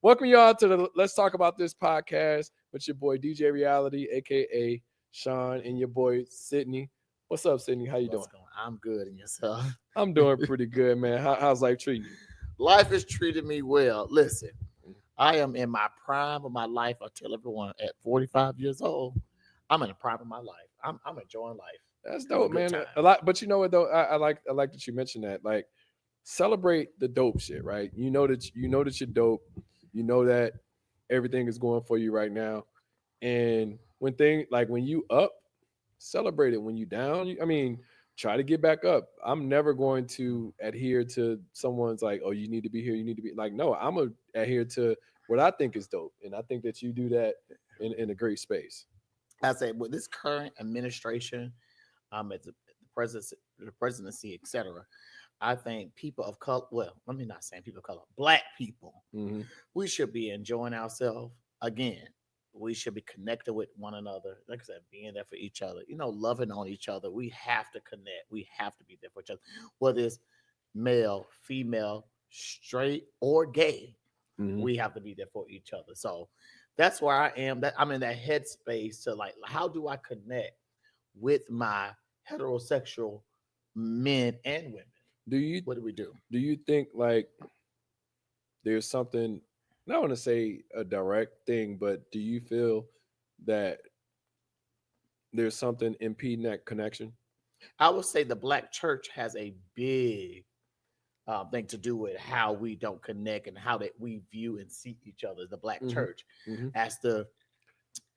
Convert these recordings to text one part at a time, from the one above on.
Welcome y'all to the Let's Talk About This podcast with your boy DJ Reality, aka Sean, and your boy Sydney. What's up, Sydney? How you doing? I'm good, and yourself? I'm doing pretty good, man. How's life treating you? Life has treated me well. Listen, I am in my prime of my life. I tell everyone at 45 years old, I'm in the prime of my life. I'm enjoying life. That's Having a dope, good man. time. A lot, but you know what though? I like that you mentioned that. Like, celebrate the dope shit, right? You know that you're dope. You know that everything is going for you right now. And when you up, celebrate it. When you down, try to get back up. I'm never going to adhere to someone's like, oh, you need to be here, you need to be like, no, I'm gonna adhere to what I think is dope. And I think that you do that in a great space. I say with this current administration, at the presidency, etc. I think people of color. Well, let me not say people of color. Black people, Hmm. we should be enjoying ourselves again. We should be connected with one another. Like I said, being there for each other. Loving on each other. We have to connect. We have to be there for each other. Whether it's male, female, straight, or gay, Hmm. we have to be there for each other. So that's where I am. That I'm in that headspace to like, how do I connect with my heterosexual men and women? Do you What do we do? do you think like there's something, I don't want to say a direct thing, but do you feel that there's something impeding that connection? I would say the black church has a big thing to do with how we don't connect and how that we view and see each other. The black Hmm. church, Hmm. as the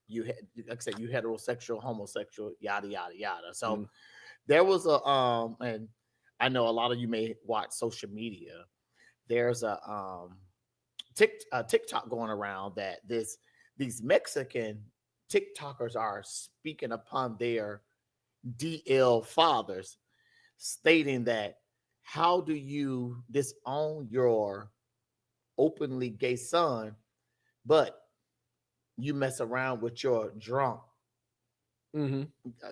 like I said, you heterosexual, homosexual, yada yada yada. So Hmm. there was and I know a lot of you may watch social media. There's a TikTok going around that these Mexican TikTokers are speaking upon their DL fathers, stating that how do you disown your openly gay son, but you mess around with your drunk Hmm.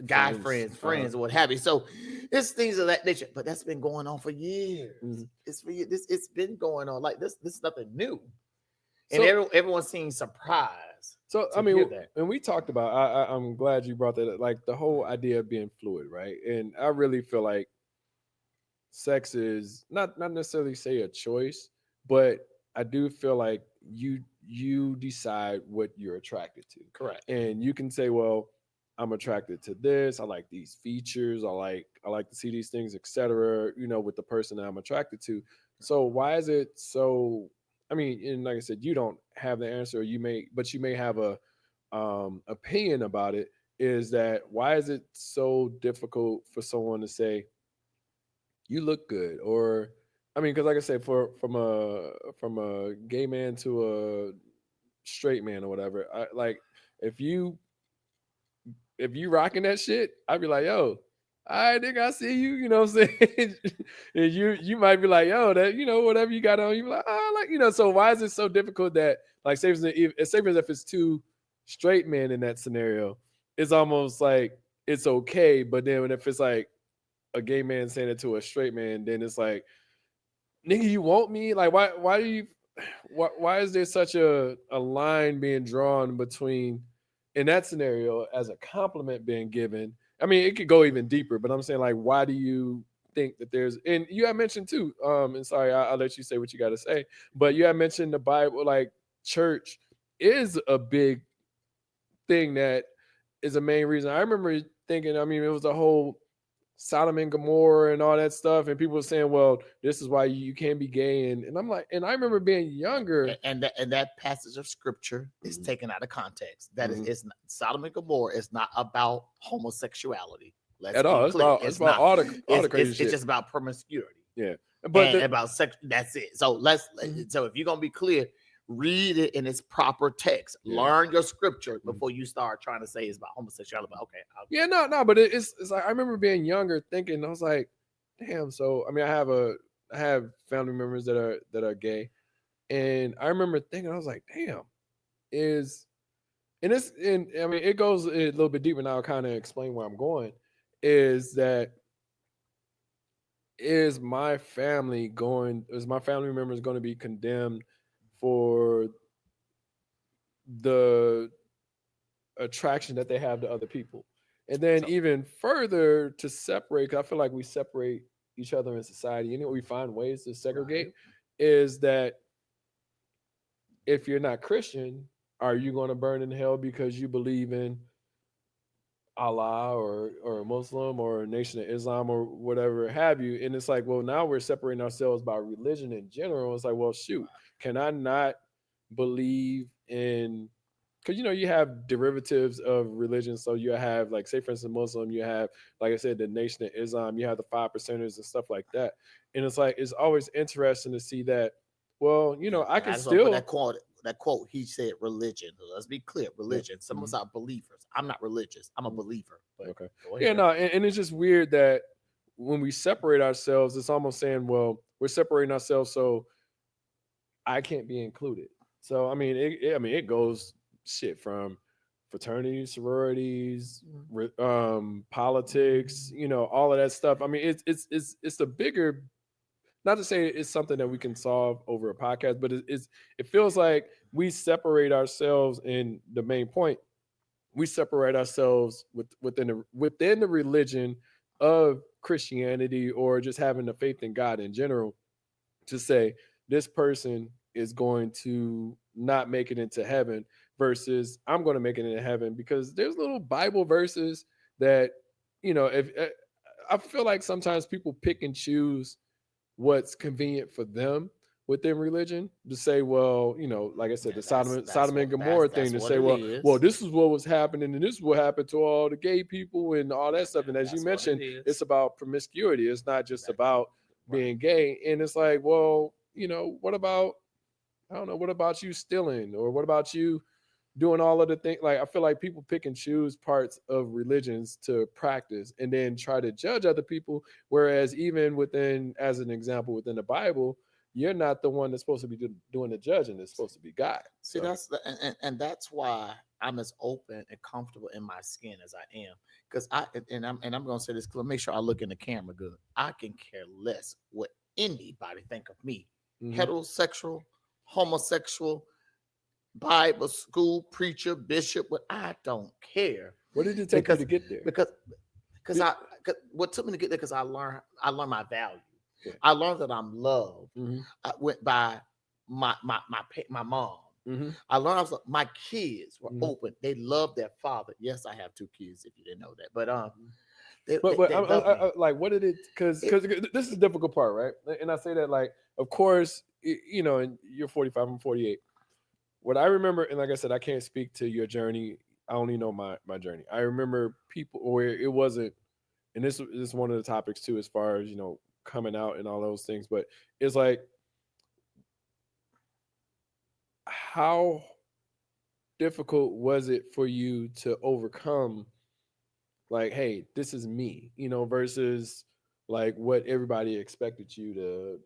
guy Friends. friends, or what have you. So it's things of that nature. But that's been going on for years. Hmm. It's for this. It's been going on like this. This is nothing new, and So everyone seems surprised So to hear that. and we talked about. I'm glad you brought that up. Like the whole idea of being fluid, right? And I really feel like sex is not necessarily say a choice, but I do feel like you decide what you're attracted to, Correct. and you can say, well, I'm attracted to this. I like these features. I like to see these things, etc. With the person that I'm attracted to. So why is it so? And like I said, you don't have the answer. But you may have a opinion about it. Is that why is it so difficult for someone to say you look good? Or because like I said, from a gay man to a straight man or whatever, I like if you if you rocking that shit, I'd be like, yo, I think I see you, you know what I'm saying? And you might be like, yo, that whatever you got on, you be like, oh, like, so why is it so difficult that, like, say for if it's two straight men in that scenario, it's almost like it's okay, but then when if it's like a gay man saying it to a straight man, then it's like, nigga, you want me? Like, why do you why is there such a line being drawn between in that scenario as a compliment being given? It could go even deeper, but I'm saying, like, why do you think that there's, and you have mentioned too, and sorry, I'll let you say what you got to say, but you have mentioned the Bible, like church is a big thing that is a main reason. I remember thinking, it was a whole Sodom and Gomorrah and all that stuff, and people were saying, "Well, this is why you can't be gay." And I'm like, and I remember being younger. And that passage of scripture is Mhm. taken out of context. That is, Mhm. it's not, Sodom and Gomorrah is not about homosexuality. Let's At be all. It's clear. about it's It's about not. all the crazy It's shit. just about promiscuity Yeah, but and about sex. That's it. So Mhm. so if you're gonna be clear, read it in its proper text. Yeah. Learn your scripture Mhm. before you start trying to say it's about homosexuality. But okay, Yeah, no, but it's like I remember being younger, thinking I was like, damn. So I have family members that are gay, and I remember thinking I was like, damn, is and it's and it goes a little bit deeper now. I'll kind of explain where I'm going. Is that is my family members going to be condemned for the attraction that they have to other people. And then So even further to separate, 'cause I feel like we separate each other in society. We find ways to segregate right. is that if you're not Christian, are you going to burn in hell because you believe in Allah or Muslim or Nation of Islam or whatever have you? And it's like, well, now we're separating ourselves by religion in general. It's like, well, shoot, can I not believe in? Because you have derivatives of religion. So you have, like, say for instance, Muslim. You have, like I said, the Nation of Islam. You have the 5%ers and stuff like that. And it's like it's always interesting to see that. Well, I And can I just want to put still. that quote. That quote, he said, "Religion." Let's be clear, Yep. religion. Some of us are believers. I'm not religious. I'm a Mhm. believer. But Okay. go Yeah, ahead. no, and it's just weird that when we separate ourselves, it's almost saying, well, we're separating ourselves so I can't be included. So I mean, it goes shit from fraternities, sororities, politics, all of that stuff. I mean, it's a bigger. Not to say it's something that we can solve over a podcast, but it feels like we separate ourselves in the main point. We separate ourselves within the religion of Christianity or just having the faith in God in general to say this person is going to not make it into heaven versus I'm going to make it into heaven, because there's little Bible verses that if I feel like sometimes people pick and choose what's convenient for them within religion to say, well, like I said, the Yeah, Sodom and Gomorrah thing, that's to what say, it well, is. this is what was happening and this is what happened to all the gay people and all that stuff. And as you That's what it mentioned, it's is. about promiscuity. It's not just That, about right. being gay. And it's like, well, what about, I don't know, what about you stealing, or what about you doing all of the things? Like, I feel like people pick and choose parts of religions to practice and then try to judge other people. Whereas even within, as an example, within the Bible, you're not the one that's supposed to be doing the judging. It's supposed to be God. See, So and that's why I'm as open and comfortable in my skin as I am. Because I'm gonna say this because make sure I look in the camera good. I can care less what anybody think of me. mhm. Heterosexual, homosexual, Bible school preacher, bishop, but I don't care What did it take you to because get there? because because Did, what took me to get there because I learned my value. okay. I learned that I'm loved. hmm I went by my mom. hmm I learned my kids were hmm open. They love their father. Yes, I have two kids. If you didn't know that, but they But they, but they love me. like, what did it? Because It, this is the difficult part, right? And I say that, like, of course, and you're 45, I'm 48. What I remember, and like I said, I can't speak to your journey. I only know my journey. I remember people where it wasn't, and this is one of the topics too, as far as coming out and all those things. But it's like, how difficult was it for you to overcome, like, hey, this is me, versus like what everybody expected you to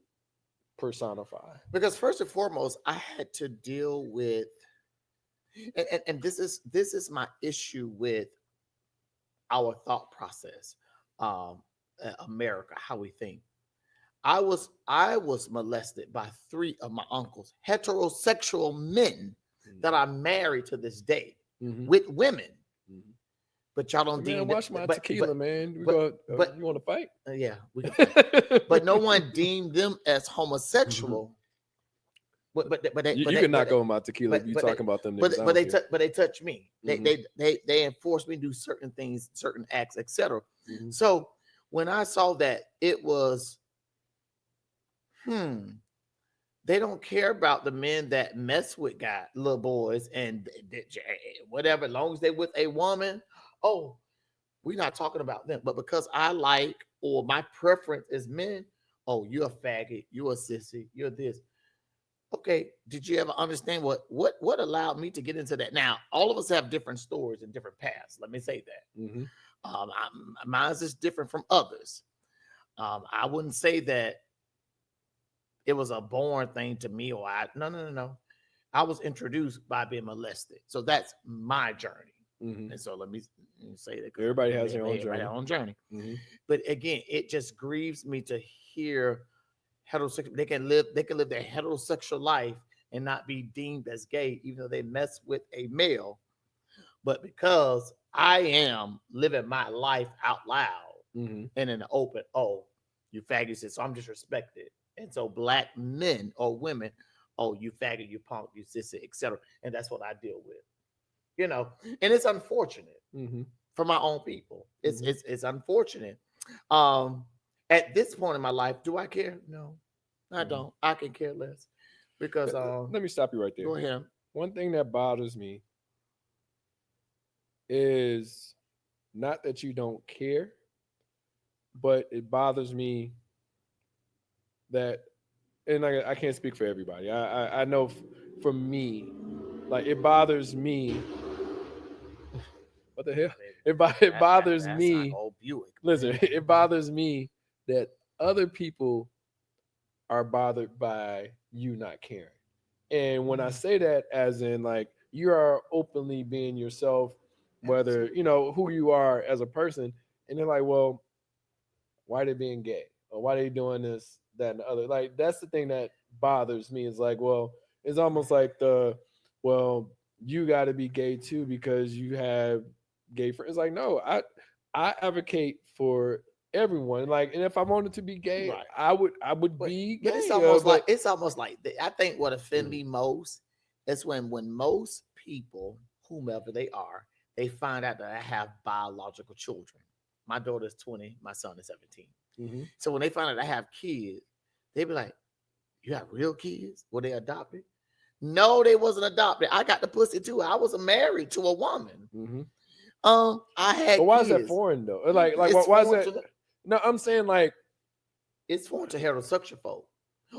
personify. because first and foremost, I had to deal with, and this is my issue with our thought process, America, how we think. I was molested by three of my uncles, heterosexual men that are married to this day Mm-hmm. with women. Mm-hmm. But y'all Hey don't man, deem that. watch my But tequila, man. We but go. but You want to fight? yeah, we can fight. But no one deemed them as Mhm. homosexual. You can knock on my tequila if But you but they talking about them niggas. I don't care. but they touch me. They hmm they they they enforce me to do certain things, certain acts, etc. hmm So when I saw that, it was hmm. They don't care about the men that mess with guy little boys and whatever, as long as they with a woman. Oh, we're not talking about them. But because I like or my preference is men, oh, you're a faggot, you're a sissy, you're this. Okay, did you ever understand what allowed me to get into that? Now, all of us have different stories and different paths. Let me say that. hmm Mine's is different from others. I wouldn't say that it was a born thing to me, or no. I was introduced by being molested. So that's my journey. hmm And so let me say that because Everybody has their own everybody journey. their own journey. hmm But again, it just grieves me to hear heterosexual. They can live their heterosexual life and not be deemed as gay, even though they mess with a male. But because I am living my life out loud Mm-hmm. and in the open, oh, you faggots, so I'm disrespected. And so black men or women, oh, you faggot, you punk, you sissy, etc. And that's what I deal with. You know, and it's unfortunate Mm-hmm. for my own people. It's Mm-hmm. it's unfortunate. Um, at this point in my life, do I care? No, I Mm-hmm. don't. I can care less because Let me stop you right there. go ahead. One thing that bothers me is not that you don't care, but it bothers me that, and I can't speak for everybody. I know for me, like it bothers me. What the hell? It bothers That's like me. old Buick. But Listen, anyway, it bothers me that other people are bothered by you not caring. And when I say that, as in like you are openly being yourself, whether you know who you are as a person, and they're like, well, why are they being gay? Or why are they doing this, that, and the other? Like that's the thing that bothers me. Is like, well, it's almost like well, you got to be gay too because you have gay friends. Like, no, I advocate for everyone. Like, and if I wanted to be gay, right. I would be But it's gay. almost like But I think what offend Mhm. me most is when most people, whomever they are, they find out that I have biological children. My daughter's 20, my son is 17. Mhm. So when they find out I have kids, they be like, "You got real kids? Were they adopted?" No, they wasn't adopted. I got the pussy too. I was married to a woman. Mhm. I But had why is that kids. foreign though? Like It's why is foreign that? to the, No, I'm saying like it's foreign to heterosexual folk.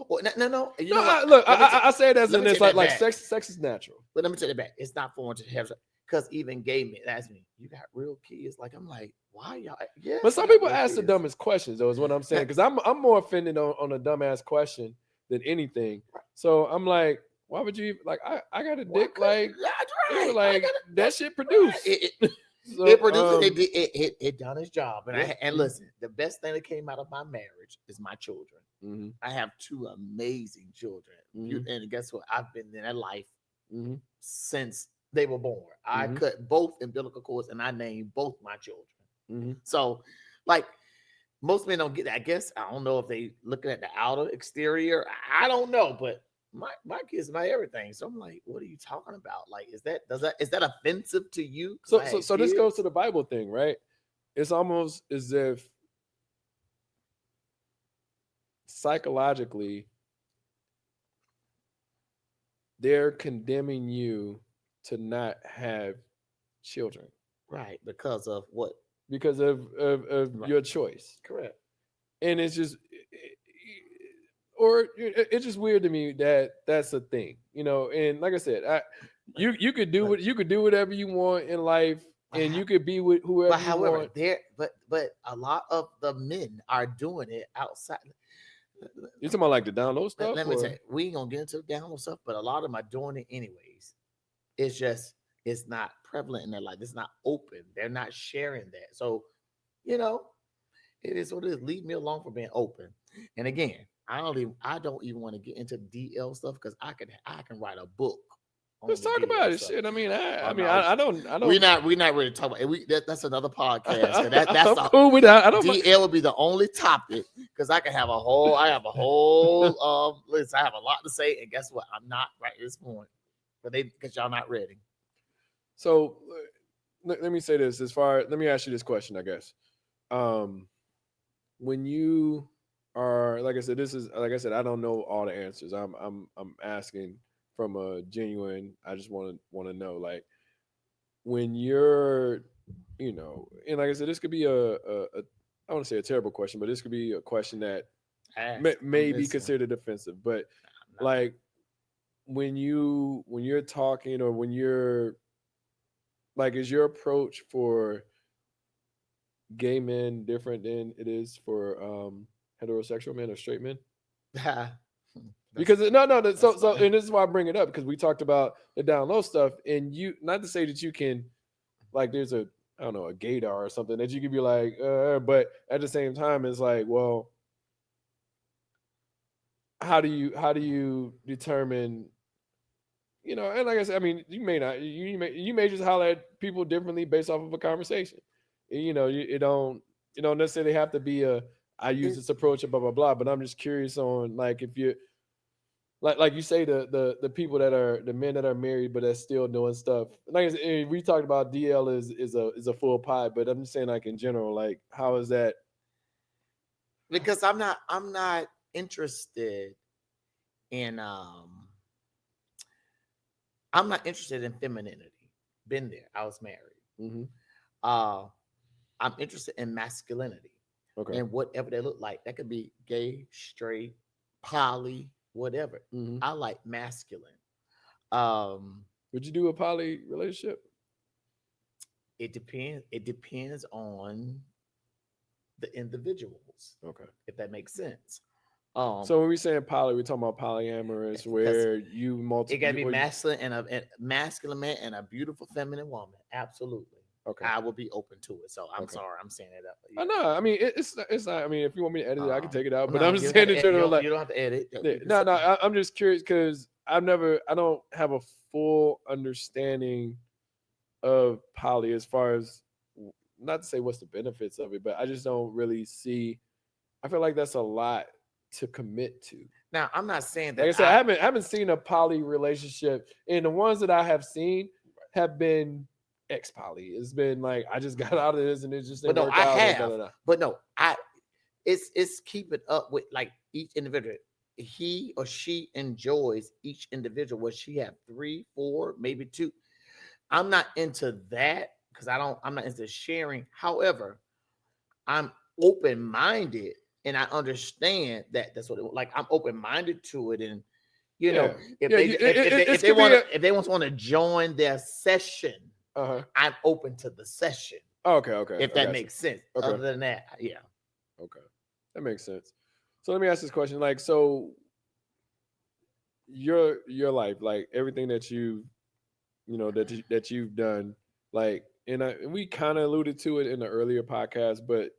Well, no. You no. know what? Look, Let me I say it as let in me it's take that like back. sex is natural. But let me take it back. It's not foreign to heterosexual because even gay men ask me, "You got real kids?" Like I'm like, "Why y'all?" But Yes, I some got people real ask the kids. dumbest questions though, is what I'm saying. Now, Because I'm more offended on a dumbass question than anything. So I'm like, why would you like I got a why dick could like that's yeah, right? I like got it. that That's shit right. produce. It So produces it done its job. And yep. and listen, the best thing that came out of my marriage is my children. Mm-hmm. I have two amazing children. Mm-hmm. And guess what? I've been in their life Mm-hmm. since they were born. I Mm-hmm. cut both umbilical cords and I named both my children. Mm-hmm. So, like, most men don't get that. I guess I don't know if they looking at the outer exterior. I don't know, but my kids, my everything. So I'm like, what are you talking about? Like, is that offensive to you? Because So I so had so this goes to kids. the Bible thing, right? It's almost as if psychologically they're condemning you to not have children Right, because of what? because of Right, your choice. correct. And it's just or it's just weird to me that that's a thing, you know. And like I said, But you could do but what you could do whatever you want in life, but, and you could be with but whoever you however, want. there but a lot of the men are doing it outside. You talking about like the download stuff, Let me tell or you, we ain't gonna get into the download stuff, but a lot of them are doing it anyways. It's just it's not prevalent in their life. It's not open. They're not sharing that. So, you know, it is what it is. Leave me alone for being open. And again, I don't even want to get into DL stuff because I can write a book let's on the talk about DL it. stuff. Shit, I mean, Oh no, I don't. we're not ready to talk about it. That's another podcast. That's I'm the cool with that. I don't. DL would be the only topic because I have a whole list. I have a lot to say, and guess what? I'm not right at this point. Because y'all not ready. So let me say this. Let me ask you this question. I guess um, when you are like I said, this is like I said, I don't know all the answers. I'm asking from a genuine. I just want to know like when you're, you know, and like I said, this could be a I want to say a terrible question, but this could be a question that Ask. I'm may be listening. considered offensive. But I'm not. like when you're talking or when you're like, is your approach for gay men different than it is for heterosexual men or straight men? that's Because that's so fine. and this is why I bring it up because we talked about the down low stuff, and you not to say that you can like there's a I don't know a gaydar or something that you could be like, but at the same time it's like, well, how do you determine? and like I said, I mean, you may not, you may just holler at people differently based off of a conversation. It don't necessarily have to be I use It, this approach, blah blah blah. But I'm just curious on like if you like you say the people that are the men that are married but that's still doing stuff. Like I said, we talked about DL is a full pie, but I'm just saying like in general, like how is that? because I'm not interested in I'm not interested in femininity. Been there. I was married. Hmm. Uh, I'm interested in masculinity Okay. and whatever they look like. That could be gay, straight, poly, whatever. Hmm. I like masculine. Um, Would you do a poly relationship? it depends. It depends on the individuals, Okay. if that makes sense. Um, So when we saying poly, we're talking about polyamorous, because where you it got to be or masculine and masculine man and a beautiful feminine woman. Absolutely, okay, I will be open to it. So I'm okay. sorry, I'm saying it up. I know. I mean, it's not. I mean, if you want me to edit it, I can take it out. But No, I'm you just don't have saying to. in general, like, You don't have to edit. yeah, You can no, say, no. I'm just curious because I don't have a full understanding of poly as far as not to say what's the benefits of it, but I just don't really see. I feel like that's a lot to commit to. now, I'm not saying Like I that said, I haven't seen a poly relationship, and the ones that I have seen have been ex poly. It's been like I just got out of this and it just but didn't no, work I out. Or da, have. da, da. But no, it's keeping up with like each individual. He or she enjoys each individual. Where she have three, four, maybe two. I'm not into that because I'm not into sharing. However, I'm open minded and I understand that that's what like I'm open minded to it. And Yeah, if yeah. they It if they could be want to a if they want to join their session, uh-huh. I'm open to the session. Okay, okay. If I that got you. makes sense. Okay, Other than that, yeah. okay. That makes sense. So let me ask this question. Like, so your life, like everything that that you've done, like, and we kind of alluded to it in the earlier podcast, but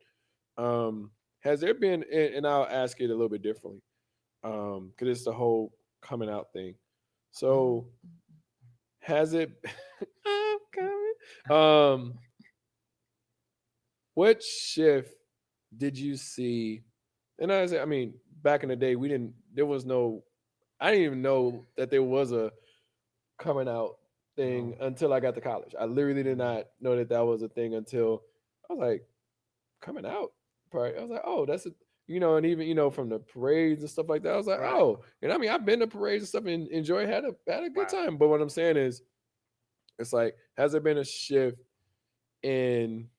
has there been, and I'll ask it a little bit differently, because it's the whole coming out thing. Mhm. So has it? I'm coming. What shift did you see? And I mean, back in the day, we didn't. There was no. I didn't even know that there was a coming out thing No. until I got to college. I literally did Mhm. not know that that was a thing until I was like coming out. Part. I was like, oh, that's a and even from the parades and stuff like that. I was like, Right. oh, and I mean, I've been to parades and stuff and enjoyed had a good Right. time. But what I'm saying is, it's like, has there been a shift in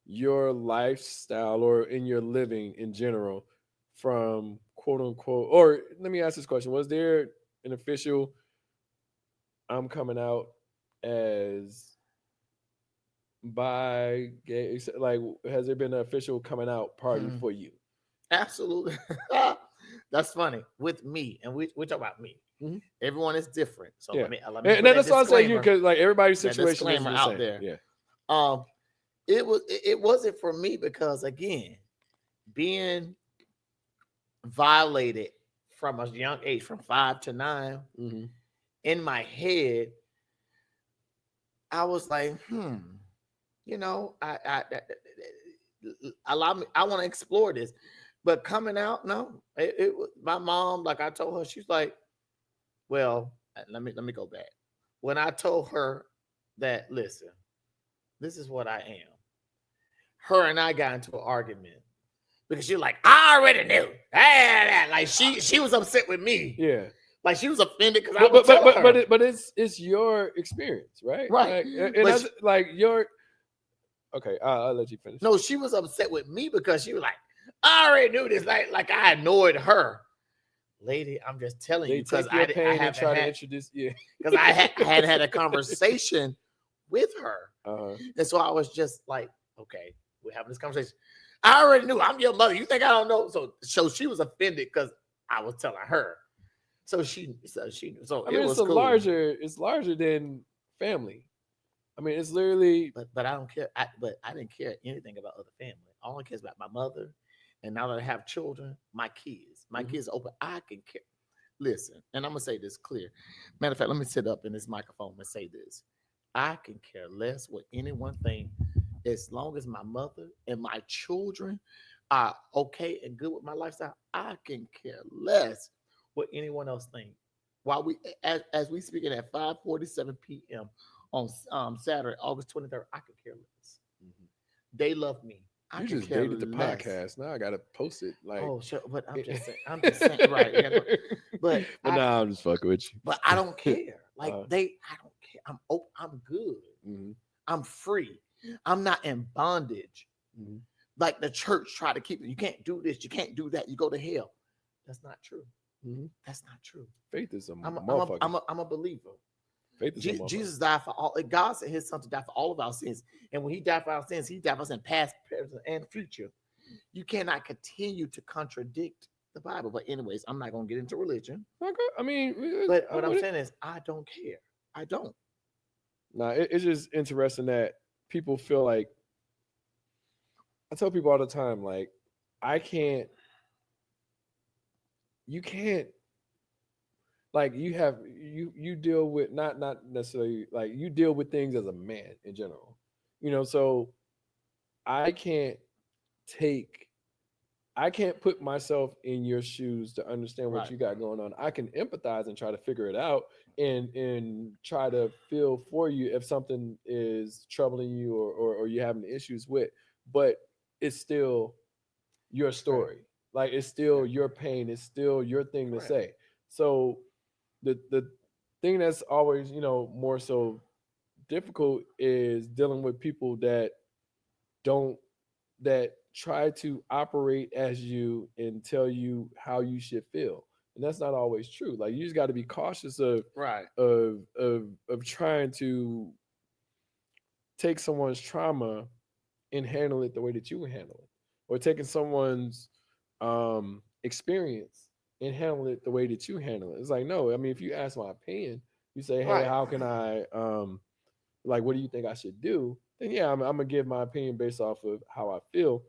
your lifestyle or in your living in general from quote unquote, or let me ask this question, was there an official I'm coming out as bi gay, like has there been an official coming out party Hmm. for you? Absolutely. That's funny with me, and we talk about me. Hmm. Everyone is different, so Yeah, let me and put that's why I say you, disclaimer because like everybody's that situation isn't disclaimer the out same. there. Yeah. Um, it wasn't for me because again, being violated from a young age, from 5 to 9, Hmm. in my head, I was like, allow me. I want to explore this, but coming out, no. It was my mom. Like I told her, she's like, well, let me go back. When I told her that, listen, this is what I am. Her and I got into an argument because she's like, I already knew. Like she was upset with me. Yeah. Like she was offended because I But would but but tell but but, her. it, but it's your experience, right? Right. Like, and But that's like your okay. I'll let you finish. no, she was upset with me because she was like, I already knew this. Like I annoyed her. Lady, I'm just telling They you because take your I pain and haven't try to had introduce you. because I hadn't had a conversation with her. Uh-huh. And so I was just like, okay, we're having this conversation. I already knew I'm your mother. You think I don't know? So she was offended because I was telling her. So I it mean, was cool. it's larger than family. I mean, it's literally But I don't care. But I didn't care anything about other family. All I care is about my mother. And now that I have children, my kids. My mhm. kids are open. I can care. Listen, and I'm gonna say this clear. Matter of fact, let me sit up in this microphone and say this. I can care less what anyone think, as long as my mother and my children are okay and good with my lifestyle. I can care less what anyone else think. While we, as we speaking at 5:47 p.m. on Saturday, August 23rd, I could care less. Mhm. They love me. I You can just care dated the less. podcast. Now I gotta post it. Like, Oh, sure, but I'm just saying, right? Yeah, but but nah, I'm just fucking with but I don't you. care. Like uh, I don't care. I'm open. I'm good. mhm, I'm free. I'm not in bondage. mhm. Like the church try to keep it. You can't do this. You can't do that. You go to hell. That's not true. Mhm. That's not true. Faith is a I'm motherfucker. I'm a believer. Faith is a motherfucker. Jesus died for all. God sent His Son to die for all of our sins, and when He died for our sins, He died for us in past, present, and future. You cannot continue to contradict the Bible. But anyways, I'm not going to get into religion. Okay, I mean, But what I'm I'm with it. saying is, I don't care. I don't. Nah, it's just interesting that people feel like I tell people all the time, like, I can't, you can't, like, you deal with not necessarily like you deal with things as a man in general, So I can't take I can't put myself in your shoes to understand what Right. you got going on. I can empathize and try to figure it out and try to feel for you if something is troubling you or you're having issues with, but it's still your Correct. story. Like it's still Correct. your pain. It's still your thing to Correct. say. So the thing that's always, more so difficult is dealing with people don't that try to operate as you and tell you how you should feel. And that's not always true. Like you just got to be cautious Right. of trying to take someone's trauma and handle it the way that you would handle it. Or taking someone's experience and handle it the way that you handle it. It's like, no, I mean, if you ask my opinion, you say, hey, Right. how can I like what do you think I should do? Then yeah, I'm gonna give my opinion based off of how I feel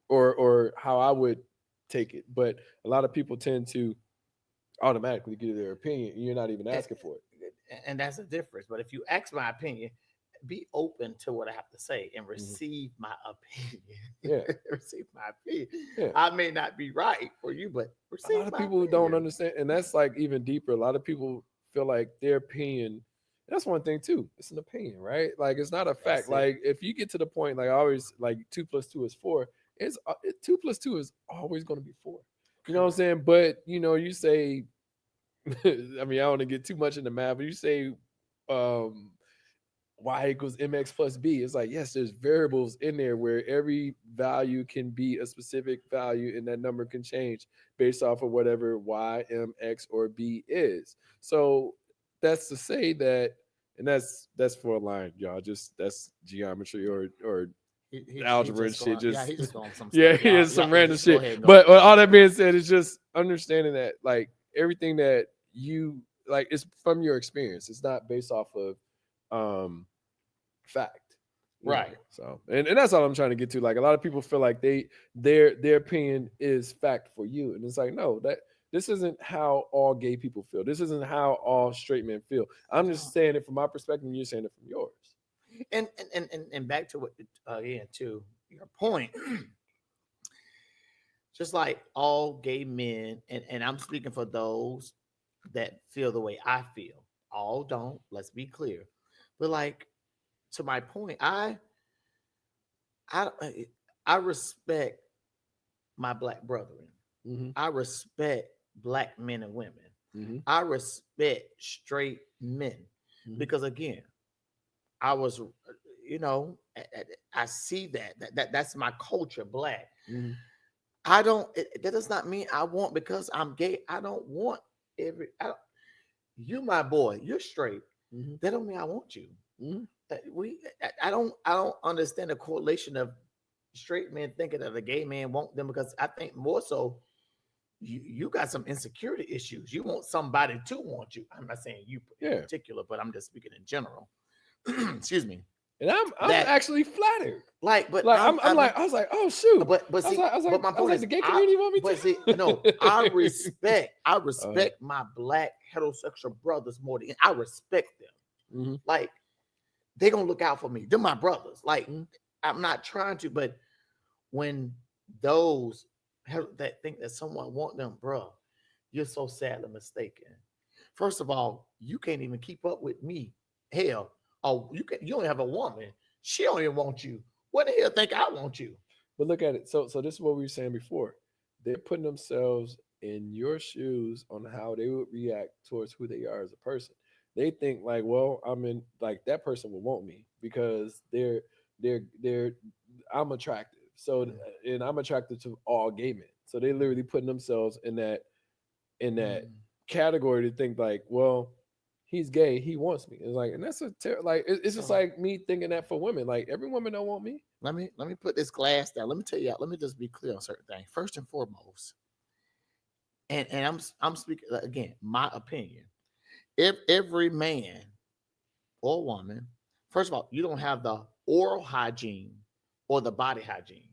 or how I would take it. But a lot of people tend to automatically give their opinion, and you're not even And, asking for it. and that's the difference. But if you ask my opinion, be open to what I have to say and Mhm. receive my opinion. Yeah, Receive my opinion. yeah. I may not be right for you, but A lot receive of my people don't opinion. understand, and that's like even deeper. A lot of people feel like their opinion. And that's one thing too. It's an opinion, right? Like it's not a fact. That's it. Like if you get to the point, like I always like 2 plus 2 is 4. It's 2 plus 2 is always going to be 4. You know what I'm Correct. saying? But you say, I mean, I don't want to get too much into math, but you say, um, y equals mx plus b. It's like, yes, there's variables in there where every value can be a specific value and that number can change based off of whatever y, mx, or b is. So that's to say that, and that's for a line, y'all. Just that's geometry or He algebra and just shit. going, yeah, Just he just going some yeah, stuff. here's Y'all some can random just go shit. ahead and go. But all that being said, it's just understanding that like everything that you like is from your experience. It's not based off of um fact, Right. So and that's all I'm trying to get to. Like a lot of people feel like their opinion is fact for you, and it's like no, that this isn't how all gay people feel. This isn't how all straight men feel. I'm just No. saying it from my perspective, and you're saying it from yours. And back to what again to your point, just like all gay men, and I'm speaking for those that feel the way I feel. All don't. Let's be clear. But like to my point, I I respect my black brethren. Hmm. I respect black men and women. Hmm. I respect straight men Hmm. because again, I was, I see that's my culture, black. Hmm. I don't. That does not mean I want because I'm gay. I don't want every. You, my boy, you're straight. Hmm. That don't mean I want you. Hmm. I don't understand the correlation of straight men thinking that a gay man want them because I think more so you got some insecurity issues. You want somebody to want you. I'm not saying you in Yeah. particular, but I'm just speaking in general. Excuse me. And I'm that actually flattered. like, but Like I'm like I was like, oh shoot. but see, but my I was point like is, the gay community want me but see, no, to. I uh, respect my black heterosexual brothers more than I respect them. mm-hmm, Like they gonna look out for me. They're my brothers. Like mm-hmm. I'm not trying to, but when those that think that someone want them, bro, you're so sadly mistaken. First of all, you can't even keep up with me. Hell, oh, you don't have a woman. She don't even want you. What the hell think I want you? But look at it. So this is what we were saying before. They're putting themselves in your shoes on how they would react towards who they are as a person. They think like, well, I'm in like that person will want me because they're I'm attractive. So and I'm attracted to all gay men. So they literally putting themselves in that Mm. category to think like, well, he's gay, he wants me. It's like, and that's like it's just So like me thinking that for women. Like every woman don't want me. let me put this glass down. Let me tell you. Let me just be clear on certain things. First and foremost, and I'm speaking again, my opinion. If every man or woman, first of all, you don't have the oral hygiene or the body hygiene.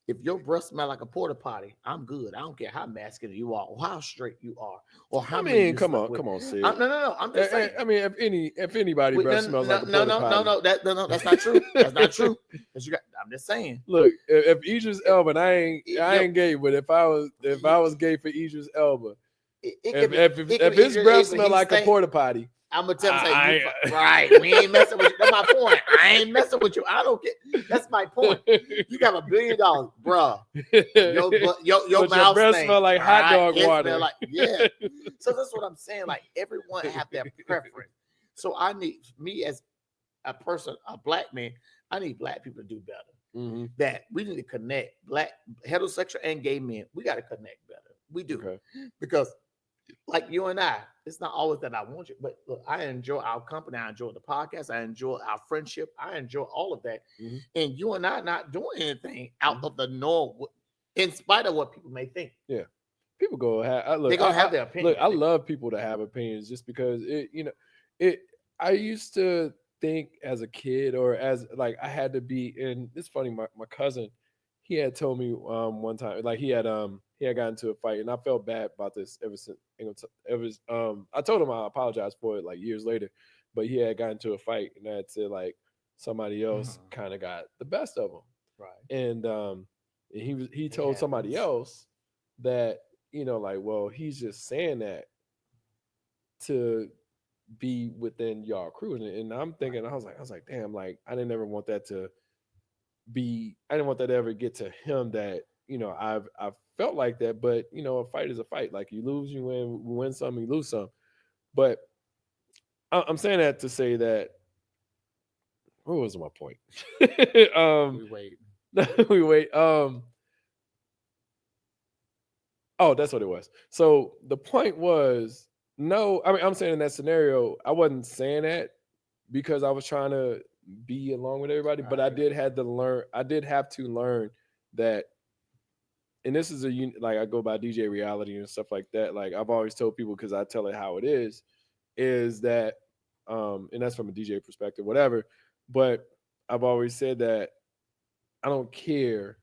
If your breath smell like a porta potty, I'm good. I don't care how masculine you are, or how straight you are, or how I many mean, you slept with. come on, No, Sid. no, no. I'm just saying. I mean, if anybody Wait, breath no, smells no, like a no, porta no, no, potty, no. No, that's not true. That's not true. Because you got. I'm just saying. look, if Idris It, Elba, and I yep. ain't gay, but if I was gay for Idris Elba, It could be. It could if be. his breath But smell he like a stink. porta potty, I'm gonna tell him, say you I, right. We ain't messing with you. That's my point. I ain't messing with you. I don't get. That's my point. You got $1 billion, bruh. Your but your mouth breath stink. smell like All hot right, dog it smell water. like yeah. So that's what I'm saying. Like everyone have their preference. So I need me as a person, a black man. I need black people to do better. Hmm. That we need to connect black heterosexual and gay men. We got to connect better. We do Okay. because like you and I, it's not always that I want you, but look, I enjoy our company. I enjoy the podcast. I enjoy our friendship. I enjoy all of that. Hmm. And you and I not doing anything out Hmm. of the norm, in spite of what people may think. Yeah. People go They're gonna have their look. opinion. I love people to have opinions, just because it. I used to think as a kid, or as like I had to be. And it's funny. My cousin, he had told me one time, like he had gotten into a fight, and I felt bad about this ever since. I told him I apologized for it like years later, but he had gotten into a fight, and I had said like somebody else Mhm. kind of got the best of him, Right. and he It told somebody happens. else that, like, well, he's just saying that to be within y'all crew. And I'm Right. thinking, I was like, damn, like I didn't ever want that to I didn't want that to ever get to him, that, I've felt like that. But a fight is a fight. Like you lose, you win some, you lose some. But I'm saying that to say that, what was my point? um We wait. we wait. Oh, that's what it was. So the point was, no, I mean, I'm saying in that scenario, I wasn't saying that because I was trying to be along with everybody, but Right. I did have to learn that, and this is like I go by DJ reality and stuff like that. Like I've always told people, because I tell it how it is that, and that's from a DJ perspective, whatever. But I've always said that I don't care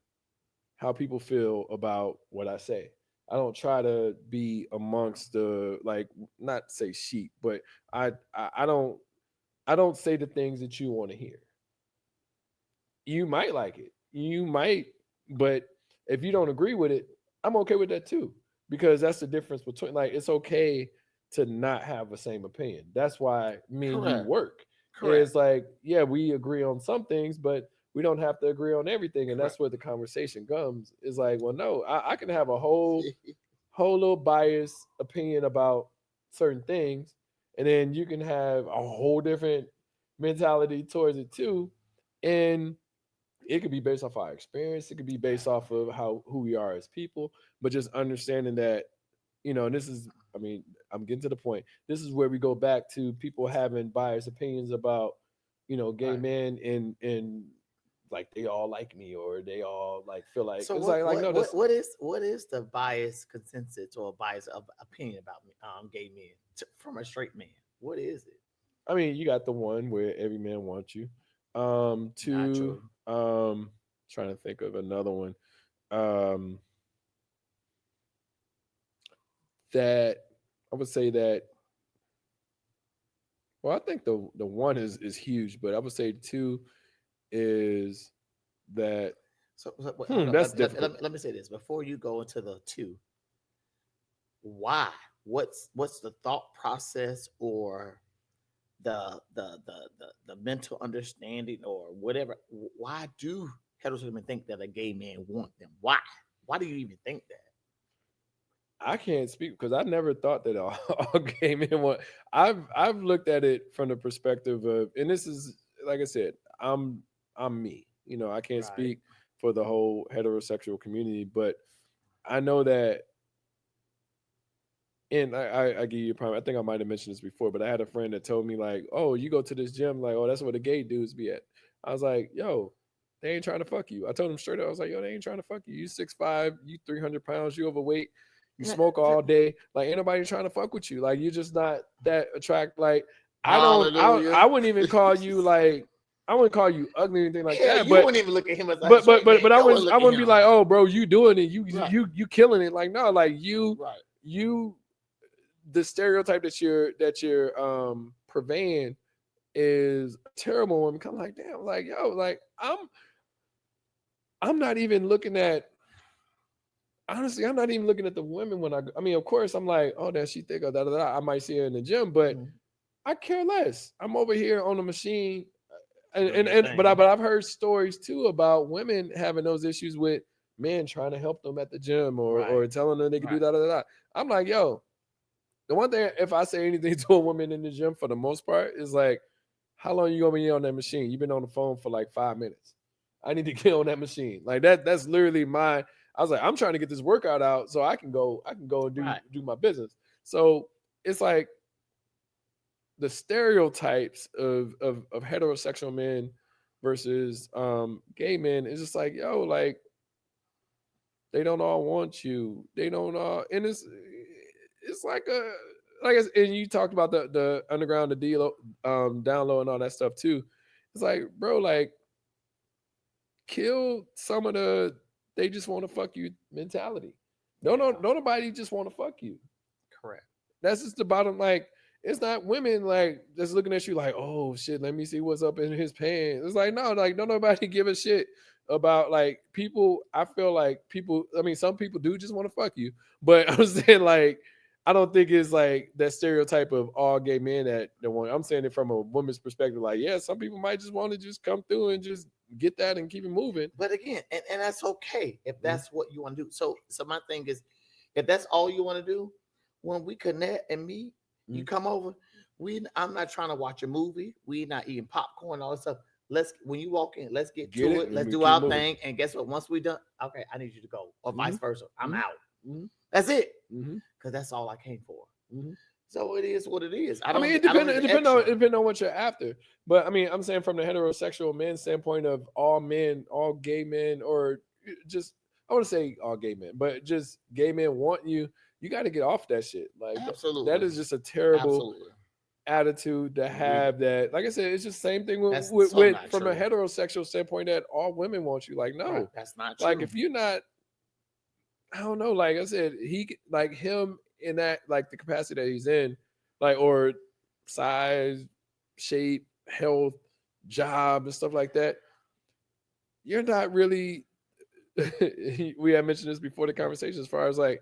how people feel about what I say. I don't try to be amongst the, like, not say sheep, but I don't say the things that you want to hear. You might like it. You might, but if you don't agree with it, I'm okay with that too. Because that's the difference between, like, it's okay to not have the same opinion. That's why me and you Correct. work. Correct. It's like, yeah, we agree on some things, but we don't have to agree on everything. And Correct. that's where the conversation comes. It's like, well, no, I can have a whole little biased opinion about certain things, and then you can have a whole different mentality towards it too. And it could be based off our experience, it could be based off of who we are as people, but just understanding that, and this is, I mean, I'm getting to the point. This is where we go back to people having biased opinions about, gay Right. men, and like they all like me, or they all like feel like, So it's like no, that's, what is the bias consensus or bias of opinion about me, gay men from a straight man? What is it? I mean, you got the one where every man wants you. Not Two, true. trying to think of another one. Um, that I would say that. Well, I think the one is huge, but I would say two is that. So wait, hold on. That's difficult. Let me say this before you go into the two. Why? What's the thought process or the mental understanding or whatever? Why do heterosexual women think that a gay man want them? Why? Why do you even think that? I can't speak because I never thought that all gay men want. I've looked at it from the perspective of, and this is like I said, I'm me. I can't Right. speak for the whole heterosexual community, but I know that, and I give you a prime. I think I might have mentioned this before, but I had a friend that told me like, "Oh, you go to this gym, like, oh, that's where the gay dudes be at." I was like, "Yo, they ain't trying to fuck you." I told him straight up. I was like, "Yo, they ain't trying to fuck you. You 6'5", you 300 pounds, you overweight, you N- smoke th- all day. Like, ain't nobody trying to fuck with you. Like, you're just not that attract. Like, I don't. I Hallelujah. wouldn't even call you like. I wouldn't call you ugly or anything like Hell, that. you But wouldn't even look at him as a but but straight but man. but I You wouldn't wouldn't I look at wouldn't be him. like, oh, bro, you doing it. You Right. you you killing it. Like, no, like Right. you the stereotype that you're purveying is a terrible one. Because I'm like, damn, like, yo, like I'm not even looking at, honestly, I'm not even looking at the women when I mean, of course I'm like, oh, that she thick or da da da. I might see her in the gym, but Mhm. I care less. I'm over here on the machine. And, Doing and, your and but thing. I've heard stories too about women having those issues with men trying to help them at the gym or Right. telling them they can do Right. da da da da. I'm like, yo, the one thing, if I say anything to a woman in the gym for the most part is like, how long you gonna be on that machine? You've been on the phone for like 5 minutes. I need to get on that machine. Like that. That's literally my. I was like, I'm trying to get this workout out so I can go. I can go and do Right. do my business. So it's like the stereotypes of heterosexual men versus gay men is just like, yo, like they don't all want you. They don't all, and it's like a, and you talked about the underground, the deal, down low and all that stuff too. It's like, bro, like kill some of the they just want to fuck you mentality. Yeah. Don't nobody just want to fuck you. Correct. That's just the bottom. Like, it's not women like just looking at you like, oh shit, let me see what's up in his pants. It's like, no, like don't nobody give a shit about like people. I feel like people. I mean, some people do just want to fuck you, but I'm saying like. I don't think it's like that stereotype of all gay men that want. I'm saying it from a woman's perspective. Like, yeah, some people might just want to just come through and just get that and keep it moving. But again, and that's okay if Mhm. that's what you want to do. So my thing is, if that's all you want to do, when we connect and meet, you Mhm. come over. I'm not trying to watch a movie. We not eating popcorn, all this stuff. Let's when you walk in, let's get Get to it it. and Let's we do keep our moving. thing. And guess what? Once we done, okay, I need you to go, or Hmm. vice versa. I'm Hmm. out. Hmm. That's it, Hmm. because that's all I came for. Hmm. So it is what it is. I I mean, don't. it I don't depends. need It the depends on extra. what you're after. But I mean, I'm saying from the heterosexual men standpoint of all men, all gay men, or just I want to say all gay men, but just gay men want you. You got to get off that shit. Like that Absolutely, is just a terrible absolutely. attitude to We have. That, like I said, it's just same thing That's so with not from a true. heterosexual standpoint that all women want you. Like Right. no, That's not like true. if you're not, I don't know. Like I said, like him in that like the capacity that he's in, like or size, shape, health, job, and stuff like that. You're not really. We had mentioned this before the conversation as far as like,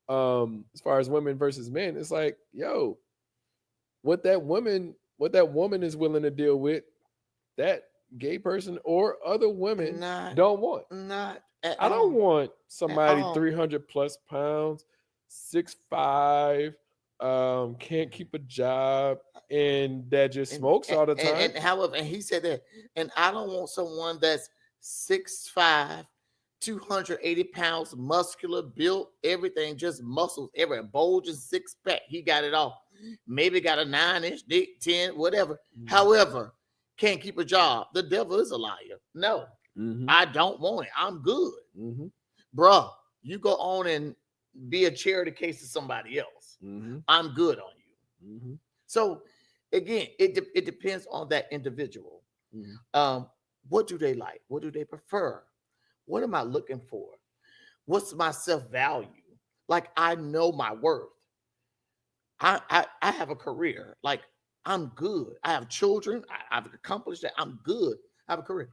as far as women versus men. It's like, yo, what that woman is willing to deal with, that gay person or other women Not don't want. not at I don't all. want At somebody all. 300 plus pounds, 6'5", can't keep a job, and that just And smokes and, all the and, time. and however, and he said that, and I don't want someone that's 6'5", 280 pounds, muscular, built, everything, just muscles, every bulging six pack. He got it all. Maybe got a 9-inch dick, 10, whatever. Mhm. However, can't keep a job. The devil is a liar. No, Mhm. I don't want it. I'm good. Mhm. Bruh, you go on and be a charity case to somebody else. Mhm. I'm good on you. Mhm. So again, it depends on that individual. Um, what do they like? What do they prefer? What am I looking for? What's my self-value? Like I know my worth. I have a career. Like I'm good. I have children. I've accomplished that. I'm good. I have a career.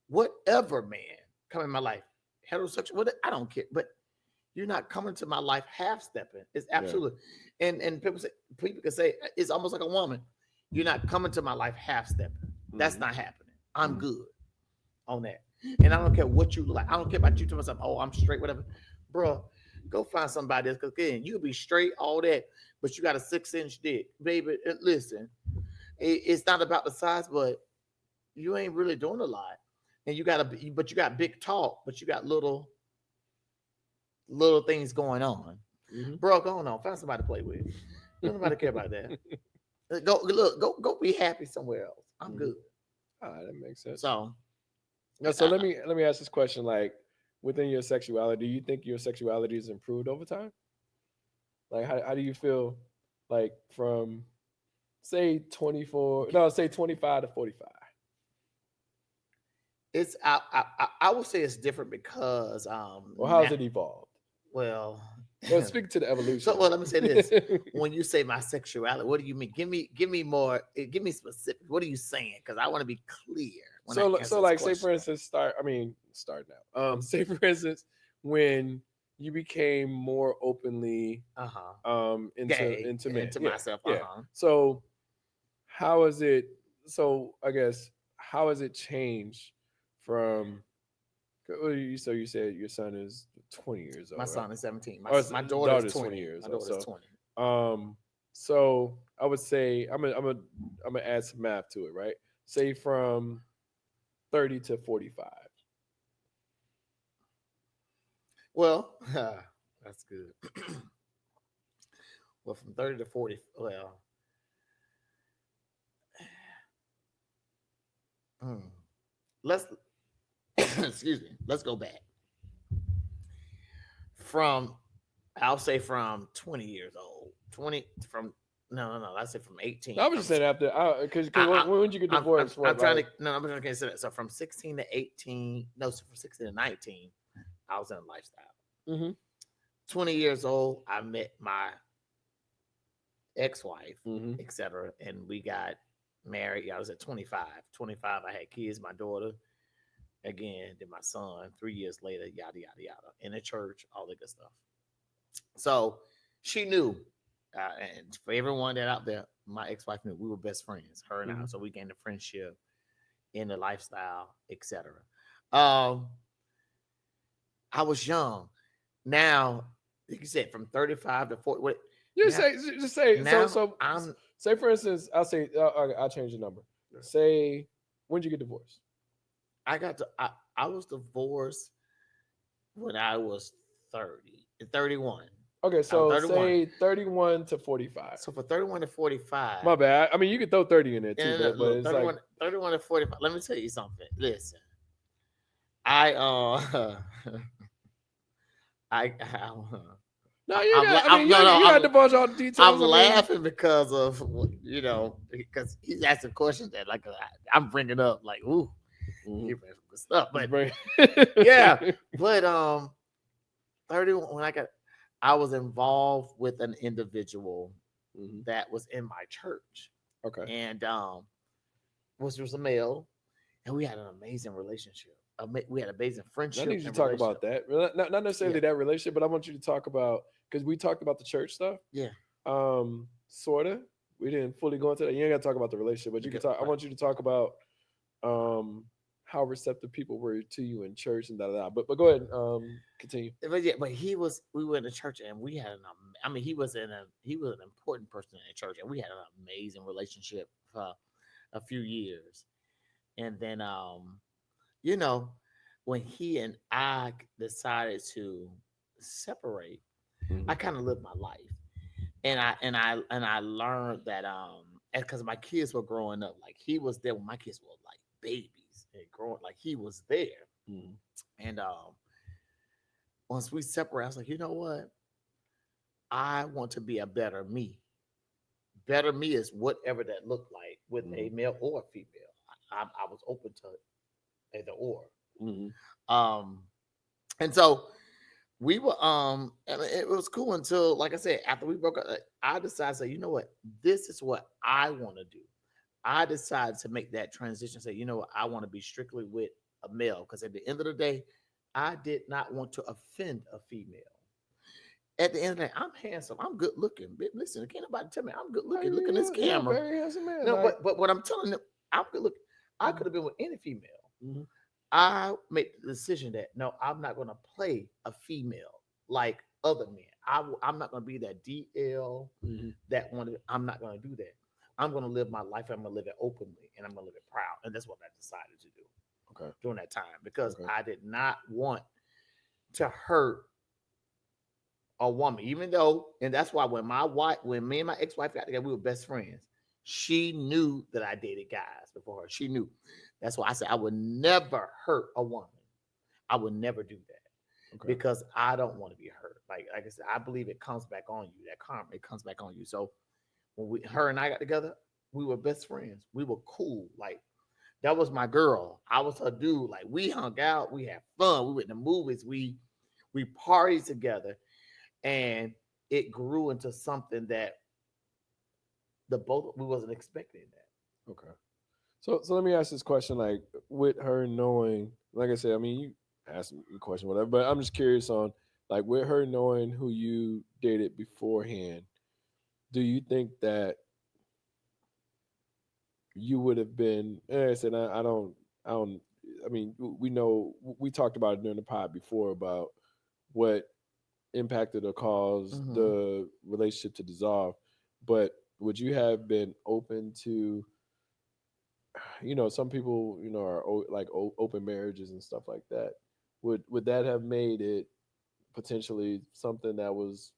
Whatever man come in my life, heterosexual, what I don't care. But you're not coming to my life half stepping. It's absolutely, and people can say it's almost like a woman. You're not coming to my life half stepping. That's not happening. I'm good on that, and I don't care what you like. I don't care about you telling something. Oh, I'm straight, whatever, bro. Go find somebody else. Because again, you can be straight, all that, but you got a 6-inch dick, baby. And listen, it's not about the size, but you ain't really doing a lot, and but you got big talk, but you got little things going on. Bro, go on, find somebody to play with. Nobody care about that. Go be happy somewhere else. I'm good. That makes sense. So let me ask this question: like within your sexuality, do you think your sexuality has improved over time? Like how do you feel like from say 25 to 45? It's I would say it's different because Well, how's it evolved? Well, speak to the evolution. So let me say this. When you say my sexuality, what do you mean? Give me more, give me specific. What are you saying? Because I want to be clear. So like say for instance, start now. Say for instance, when you became more openly into myself. So how is it? So I guess how has it changed from? So you said your son is 20 years old. My son is 17. My daughter is 20 years old. My daughter's so, 20. So I would say I'm gonna add some math to it, right? Say from 30 to 45. Well, that's good. Well, from 30 to 40. Well, let's excuse me. Let's go back. I'll say from 20 years old. 20 from no. I said from 18. I was just saying after because when did you get divorced? I'm trying to I'm just gonna say that. So from 16 to 18, from 16 to 19, I was in a lifestyle. 20 years old, I met my ex-wife, etc., and we got married. I was at 25. 25, I had kids, my daughter. Again, then my son. 3 years later, yada yada yada. In the church, all that good stuff. So she knew, and for everyone that out there, my ex-wife knew we were best friends, her and I. So we gained a friendship in the lifestyle, etc. I was young. Now, like you said, from 35 to 40. What? Just say. Now, so say for instance, I'll say I'll change the number. Say, when did you get divorced? I was divorced when I was 31. Okay, so say 31 to 45. So for 31 to 45. My bad. I mean, you could throw 30 in there too, but it's 31 to 45. Let me tell you something. Listen. I no, you got to divulge all the details. I'm laughing because of because he's asking questions that like I'm bringing up like good stuff, but yeah, but 31 when I was involved with an individual that was in my church, and was a male, and we had an amazing relationship. We had an amazing friendship. I need you to talk about that. Not necessarily that relationship, but I want you to talk about because we talked about the church stuff. Yeah. Sorta. We didn't fully go into that. You ain't got to talk about the relationship, but you can talk. I want you to talk about how receptive people were to you in church and da. But go ahead, continue. But we were in the church and we had he was an important person in the church and we had an amazing relationship for a few years. And then when he and I decided to separate, I kind of lived my life. And I learned that because my kids were growing up, like he was there when my kids were like babies and growing, like he was there. And once we separated, I was like, you know what? I want to be a better me. Better me is whatever that looked like with a male or a female. I was open to either or. Mm-hmm. Um, and so we were and it was cool until, like I said, after we broke up, I decided, say, you know what, this is what I want to do. I decided to make that transition, say, you know what, I want to be strictly with a male, because at the end of the day, I did not want to offend a female. At the end of the day, I'm handsome, I'm good looking. Listen, can't nobody tell me I'm good I looking. Look mean, in this you're a camera. very handsome man. No, Like, but what I'm telling them, I'm good looking. I mhm, could have been with any female. mhm. I made the decision that no, I'm not going to play a female like other men. I'm not going to be that DL Mhm. that one. I'm not going to do that. I'm going to live my life. I'm going to live it openly, and I'm going to live it proud. And that's what I decided to do Okay. during that time, because Okay. I did not want to hurt a woman, even though, and that's why when me and my ex-wife got together, we were best friends. She knew that I dated guys before her. She knew. That's why I said I would never hurt a woman. I would never do that, Okay. because I don't want to be hurt. Like I said, I believe it comes back on you. That karma, it comes back on you. So when her and I got together, we were best friends. We were cool. Like, that was my girl. I was her dude. Like, we hung out, we had fun, we went to movies, we partied together, and it grew into something that the both we wasn't expecting that. Okay. So let me ask this question. Like, with her knowing, like I said, I mean, you asked me a question, whatever. But I'm just curious on, like, with her knowing who you dated beforehand. Do you think that you would have been? Like I said, I don't. I mean, we know we talked about it during the pod before about what impacted or caused Mm-hmm. the relationship to dissolve. But would you have been open to, some people, are like open marriages and stuff like that? Would that have made it potentially something that was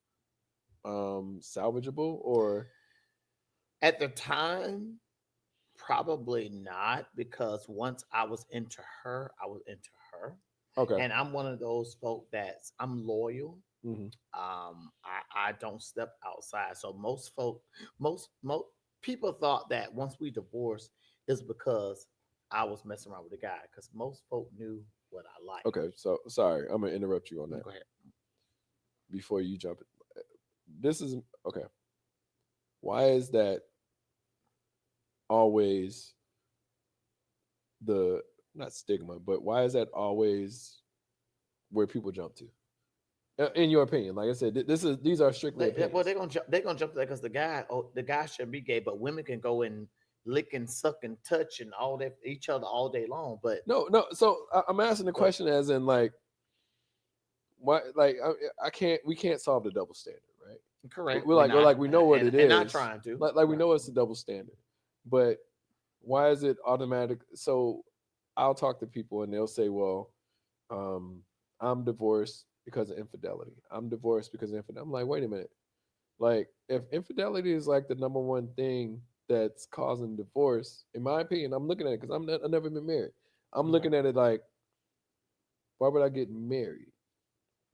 salvageable, or? At the time, probably not, because once I was into her, I was into her. Okay. And I'm one of those folk that's I'm loyal. Hmm. I don't step outside. So most people thought that once we divorced is because I was messing around with a guy, because most folk knew what I like. Okay, so sorry, I'm gonna interrupt you on that Go ahead. before you jump in. This is okay. Why is that always the, not stigma, but why is that always where people jump to? In your opinion, like I said, these are strictly Well, opinions. they're gonna jump to that because the guy shouldn't be gay, but women can go and lick and suck and touch and all that each other all day long. But No, no. So I'm asking the go ahead. question as in, like, why? Like, I can't. We can't solve the double standard, right? Correct. We're like we know what it And not is. trying to. Like we Right. know it's a double standard, but why is it automatic? So I'll talk to people and they'll say, well, um, I'm divorced because of infidelity. I'm divorced because of infidelity. I'm like, wait a minute. Like, if infidelity is like the number one thing that's causing divorce, in my opinion, I'm looking at it because I've never been married. I'm Right. looking at it like, why would I get married?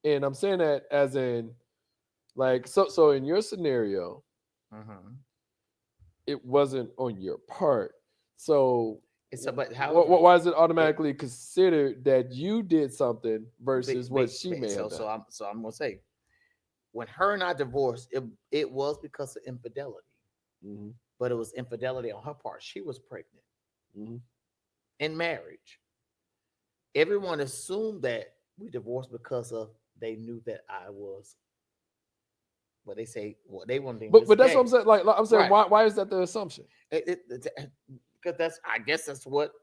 And I'm saying that as in, like, so in your scenario, Mm-hmm. it wasn't on your part. So But however, why is it it automatically considered that you did something versus what she may so have done? I'm gonna say, when her and I divorced, it was because of infidelity, Hmm. but it was infidelity on her part. She was pregnant Hmm. in marriage. Everyone assumed that we divorced because of they knew that I was what they say what they want to think was But that's what I'm gay. saying. Like I'm saying, Right. why is that the assumption? Because that's I guess that's what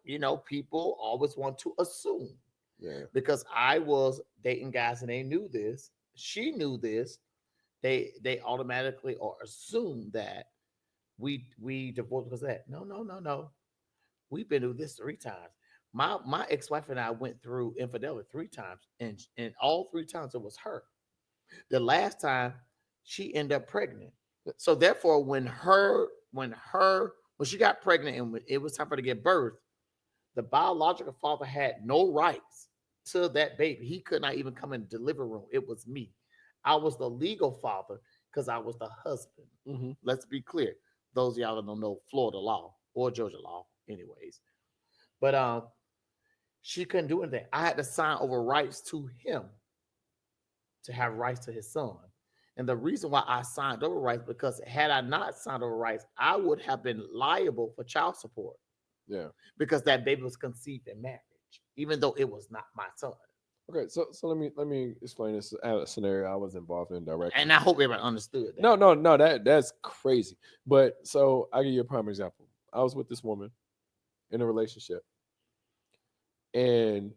people always want to assume. Yeah. Because I was dating guys and they knew this, she knew this, they automatically or assumed that we divorced because of that. No, no, no, no. We've been through this three times. My ex-wife and I went through infidelity three times, and all three times it was her. The last time she ended up pregnant. So therefore, when she got pregnant and when it was time for her to give birth, the biological father had no rights to that baby. He could not even come in the delivery room. It was me. I was the legal father because I was the husband. Hmm. Let's be clear. Those of y'all that don't know Florida law or Georgia law, anyways. But she couldn't do anything. I had to sign over rights to him to have rights to his son. And the reason why I signed over rights, because had I not signed over rights, I would have been liable for child support Yeah. because that baby was conceived in marriage, even though it was not my son. Okay. So let me explain this scenario I was involved in directly. And I hope everybody understood that. No. That's crazy. But so I give you a prime example. I was with this woman in a relationship, and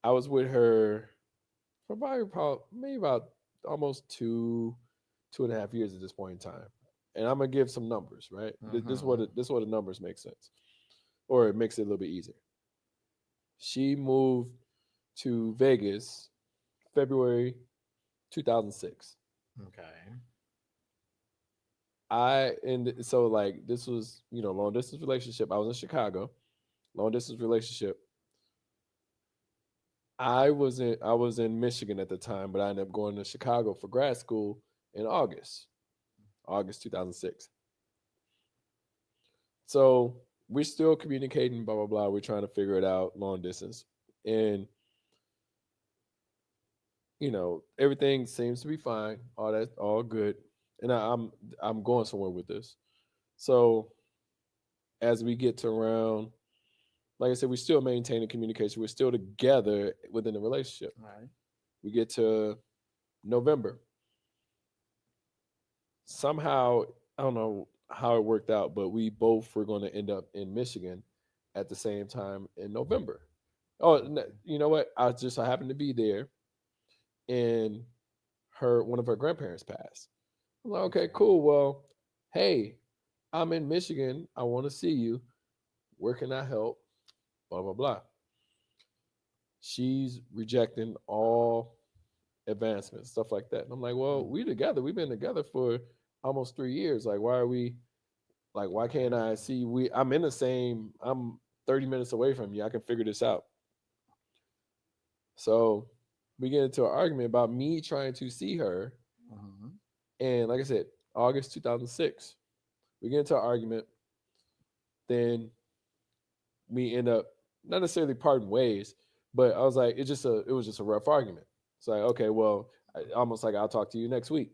I was with her for probably maybe about almost 2.5 years at this point in time. And I'm gonna give some numbers, right? This is what the numbers make sense, or it makes it a little bit easier. She moved to Vegas February 2006. Okay. And so like this was long distance relationship. I was in Chicago, long distance relationship. I was in Michigan at the time, but I ended up going to Chicago for grad school in August 2006. So we're still communicating, blah blah blah. We're trying to figure it out long distance, and everything seems to be fine. All that, all good, and I'm going somewhere with this. So as we get to around, like I said, we're still maintaining communication. We're still together within the relationship. All right. We get to November. Somehow, I don't know how it worked out, but we both were going to end up in Michigan at the same time in November. Oh, you know what? I happened to be there, and one of her grandparents passed. I'm like, okay, Okay. cool. Well, hey, I'm in Michigan. I want to see you. Where can I help? Blah blah blah. She's rejecting all advancements, stuff like that. And I'm like, well, we together. We've been together for almost 3 years. Like, why are we like? Why can't I see? I'm in the same. I'm 30 minutes away from you. I can figure this out. So we get into an argument about me trying to see her. Mhm. And like I said, August 2006, we get into an argument. Then we end up not necessarily parting ways, but I was like, it was just a rough argument. It's like, okay, well, almost like I'll talk to you next week.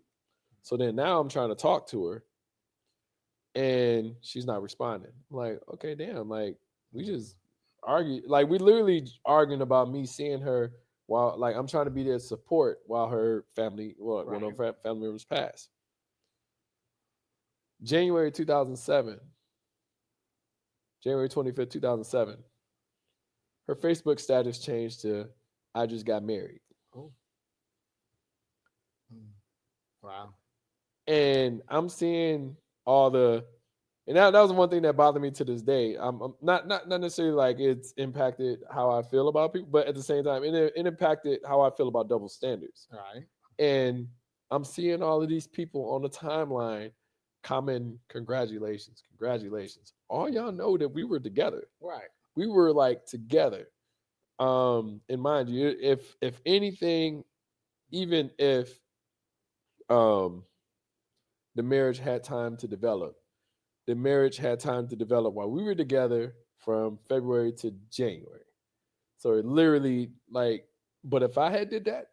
So then now I'm trying to talk to her, and she's not responding. I'm like, okay, damn, like we just argue, like we literally arguing about me seeing her while like I'm trying to be there to support while her family, well, one Right. of her family members passed. January 2007, January 25th, 2007, her Facebook status changed to I just got married. Oh. Mm. Wow. And I'm seeing all the and that was one thing that bothered me to this day. I'm not necessarily like it's impacted how I feel about people, but at the same time, it impacted how I feel about double standards. All right. And I'm seeing all of these people on the timeline comment, congratulations, congratulations. All y'all know that we were together. Right. We were like together. And mind you, if anything, even if um the marriage had time to develop, the marriage had time to develop while we were together from February to January. So it literally like, but if I had did that,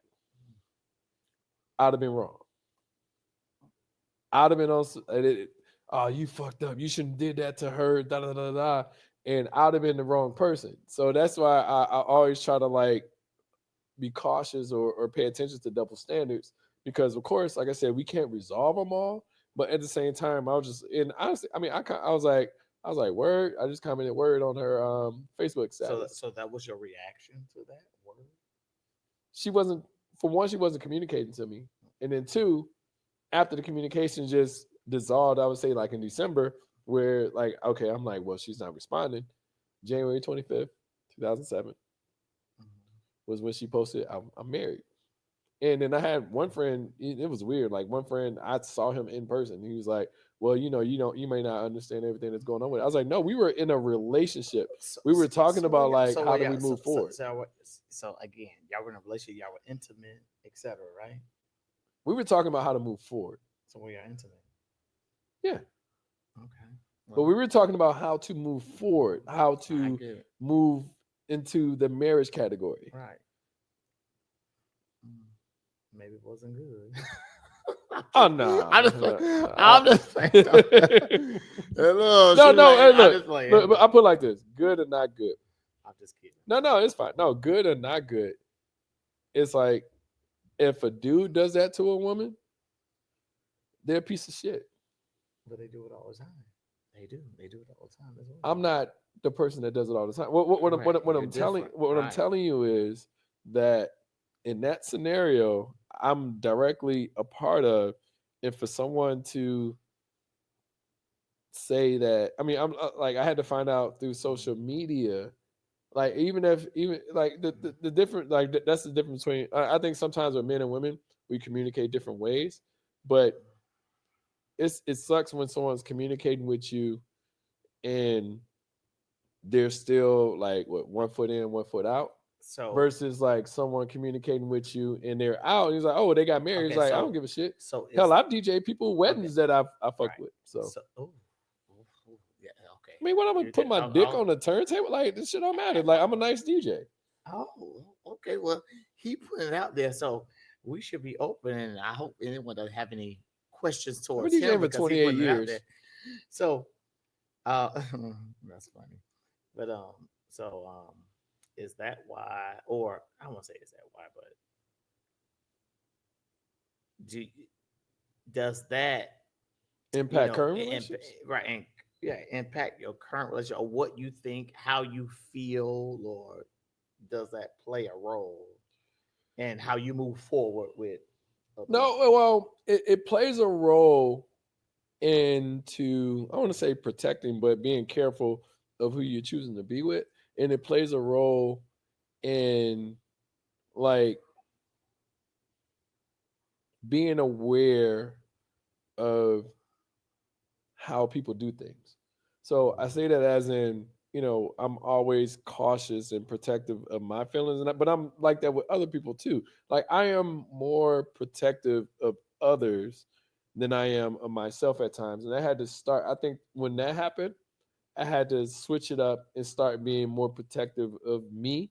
I'd have been wrong. I'd have been on. Oh, you fucked up. You shouldn't did that to her. Da da da da. And I'd have been the wrong person. So that's why I always try to like be cautious or pay attention to double standards because of course, like I said, we can't resolve them all. But at the same time, I was just and honestly, I mean, I was like, word. I just commented word on her Facebook So, status. so that was your reaction to that word? She wasn't, for one, she wasn't communicating to me, and then two, after the communication just dissolved, I would say like in December, where like okay, I'm like, well, she's not responding. January 25th, 2007 Mhm. was when she posted, I'm married. And then I had one friend. It was weird. Like one friend, I saw him in person. He was like, "Well, you may not understand everything that's going on with it." I was like, "No, we were in a relationship. So, We were talking so, about yeah, like so, how well, do yeah, we move forward. so again, y'all were in a relationship, y'all were intimate, etc. Right? We were talking about how to move forward." So we are intimate. Yeah, Okay. But we were talking about how to move forward, how I to get it. move into the marriage category. Right. Mm, maybe it wasn't good. Oh no, I'm just no, playing. no. I'm just playing. Hello, No, she no. like, Hey, I'm look, just playing. look. I put it like this: good or not good. I'm just kidding. No, no, it's fine. No, good or not good. It's like if a dude does that to a woman, they're a piece of shit. But they do it all the time. They do. They do it all the time as well. I'm not the person that does it all the time. What Correct. what You're I'm telling different. what I'm Right. telling you is that in that scenario, I'm directly a part of. And for someone to say that, I mean, I'm like I had to find out through social media. Like even if even like the different like that's the difference between. I think sometimes with men and women we communicate different ways, but it sucks when someone's communicating with you and they're still like what 1 foot in, 1 foot out, So versus like someone communicating with you and they're out. And he's like, oh, they got married. He's okay. like, I don't give a shit. So Hell, it's I've DJ people okay. weddings that I fuck Right. with. So So yeah. Okay. I mean, when I'm gonna You're put good. my dick on the turntable, like this shit don't matter. Like I'm a nice DJ. Okay. Well, he put it out there, so we should be open. And I hope anyone doesn't have any questions I've been towards him DJing for because he 28 put it out there. years. So, uh, that's funny. But so is that why? Or I won't say is that why, but do does that Impact current relationships. right and yeah impact your current relationship or what you think, how you feel, or does that play a role in how you move forward with other women? No, well, it plays a role into I want to say protecting, but being careful of who you're choosing to be with, and it plays a role in like being aware of how people do things. So I say that as in, I'm always cautious and protective of my feelings, but I'm like that with other people too. Like I am more protective of others than I am of myself at times, and I had to start. I think when that happened, I had to switch it up and start being more protective of me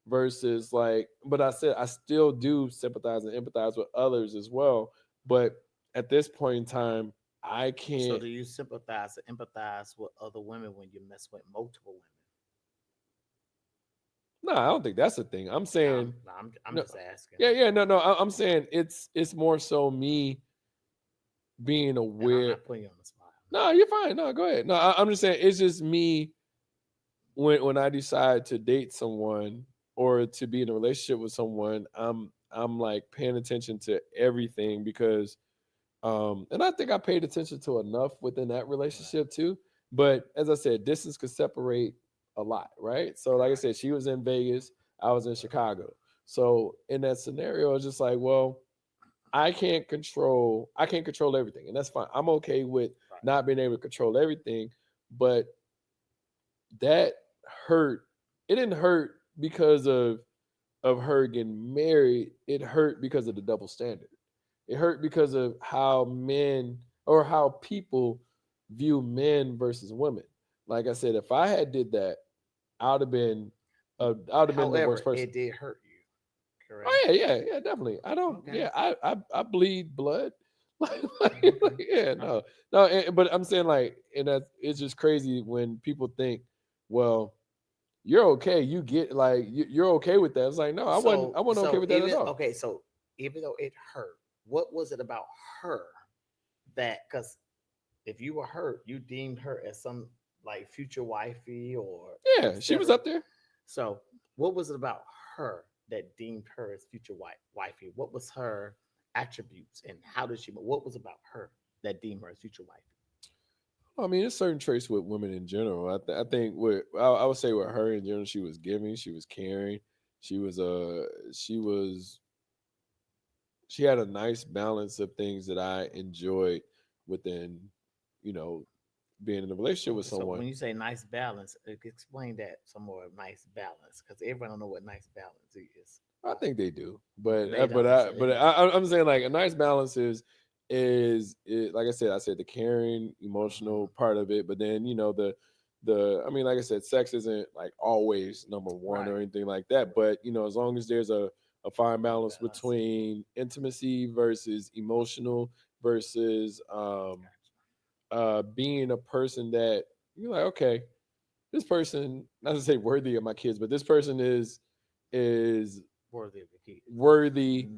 versus like. But I said I still do sympathize and empathize with others as well, but at this point in time, I So can't. do you sympathize and empathize with other women when you mess with multiple women? No, I don't think that's the thing. I'm No, saying I'm no. just asking, Yeah, yeah, no, no. I'm saying it's more so me being and I'm aware. not putting you on the spot. No, you're fine. No, go ahead. No, I'm just saying it's just me when I decide to date someone or to be in a relationship with someone. I'm like paying attention to everything because and I think I paid attention to enough within that Right, relationship too. But as I said, distance could separate a lot, right? So like I correct. said, she was in Vegas, I was in Right, Chicago. So in that scenario, it's just like, well, I can't control everything. And that's fine. I'm okay with right. not being able to control everything. But that hurt. It didn't hurt because of her getting married. It hurt because of the double standard. It hurt because of how men or how people view men versus women. Like I said, if I had did that, I would have been the worst However, person. it did hurt you, correct? Oh yeah, yeah, yeah, definitely. I don't. Okay. Yeah, I bleed blood. Okay. Yeah, All no, right. no. But I'm saying like, and that it's just crazy when people think, well, you're okay. You get like you're okay with that. It's like no, I wasn't. So I wasn't okay so with that at even all. okay, so even though it hurt, what was it about her that because if you were hurt, you deemed her as some like future wifey or Yeah, she was etc. up there. So what was it about her that deemed her as future wifey? What was her attributes and how did she? What was about her that deemed her as future wifey? I mean, there's certain traits with women in general. I think I would say with her in general, she was giving, she was caring, she was she had a nice balance of things that I enjoyed within, you know, being in a relationship with Okay, so someone. when you say nice balance, explain that some more. Nice balance, because everyone don't know what nice balance is. I think they do, but They don't. They say they don't. I'm saying like a nice balance is like I said the caring, emotional part of it, but then I mean, like I said, sex isn't like always number one or Right. anything like that, but as long as there's a fine balance Balance. between intimacy versus emotional versus being a person that you're like, okay, this person, not to say worthy of my kids, but this person is Worthy of the kid. worthy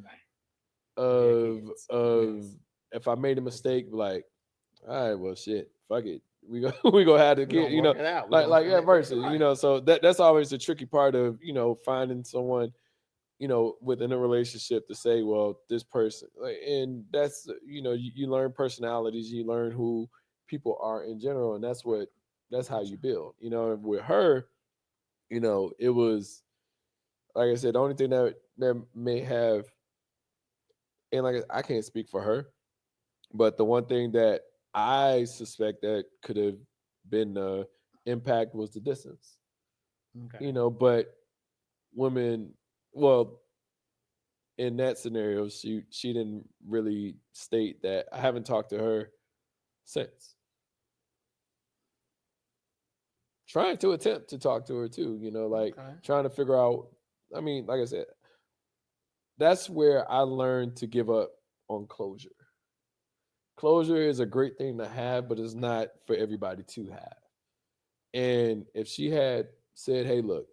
Of your of kids. of Yes. if I made a mistake, like, all right, well, shit, fuck it, we go we gonna have the We're kid, gonna work it out. We're like gonna yeah, make it versus, right. so that's always the tricky part of finding someone within a relationship to say, well, this person, like, and that's you learn personalities, you learn who people are in general, and that's how you build. And with her, it was like I said, the only thing that may have, and like I can't speak for her, but the one thing that I suspect that could have been the impact was the distance. Okay. But women, well, in that scenario, she didn't really state that. I haven't talked to her since. Trying to attempt to talk to her too, like Okay. trying to figure out. I mean, like I said, that's where I learned to give up on closure. Closure is a great thing to have, but it's not for everybody to have. And if she had said, "Hey, look,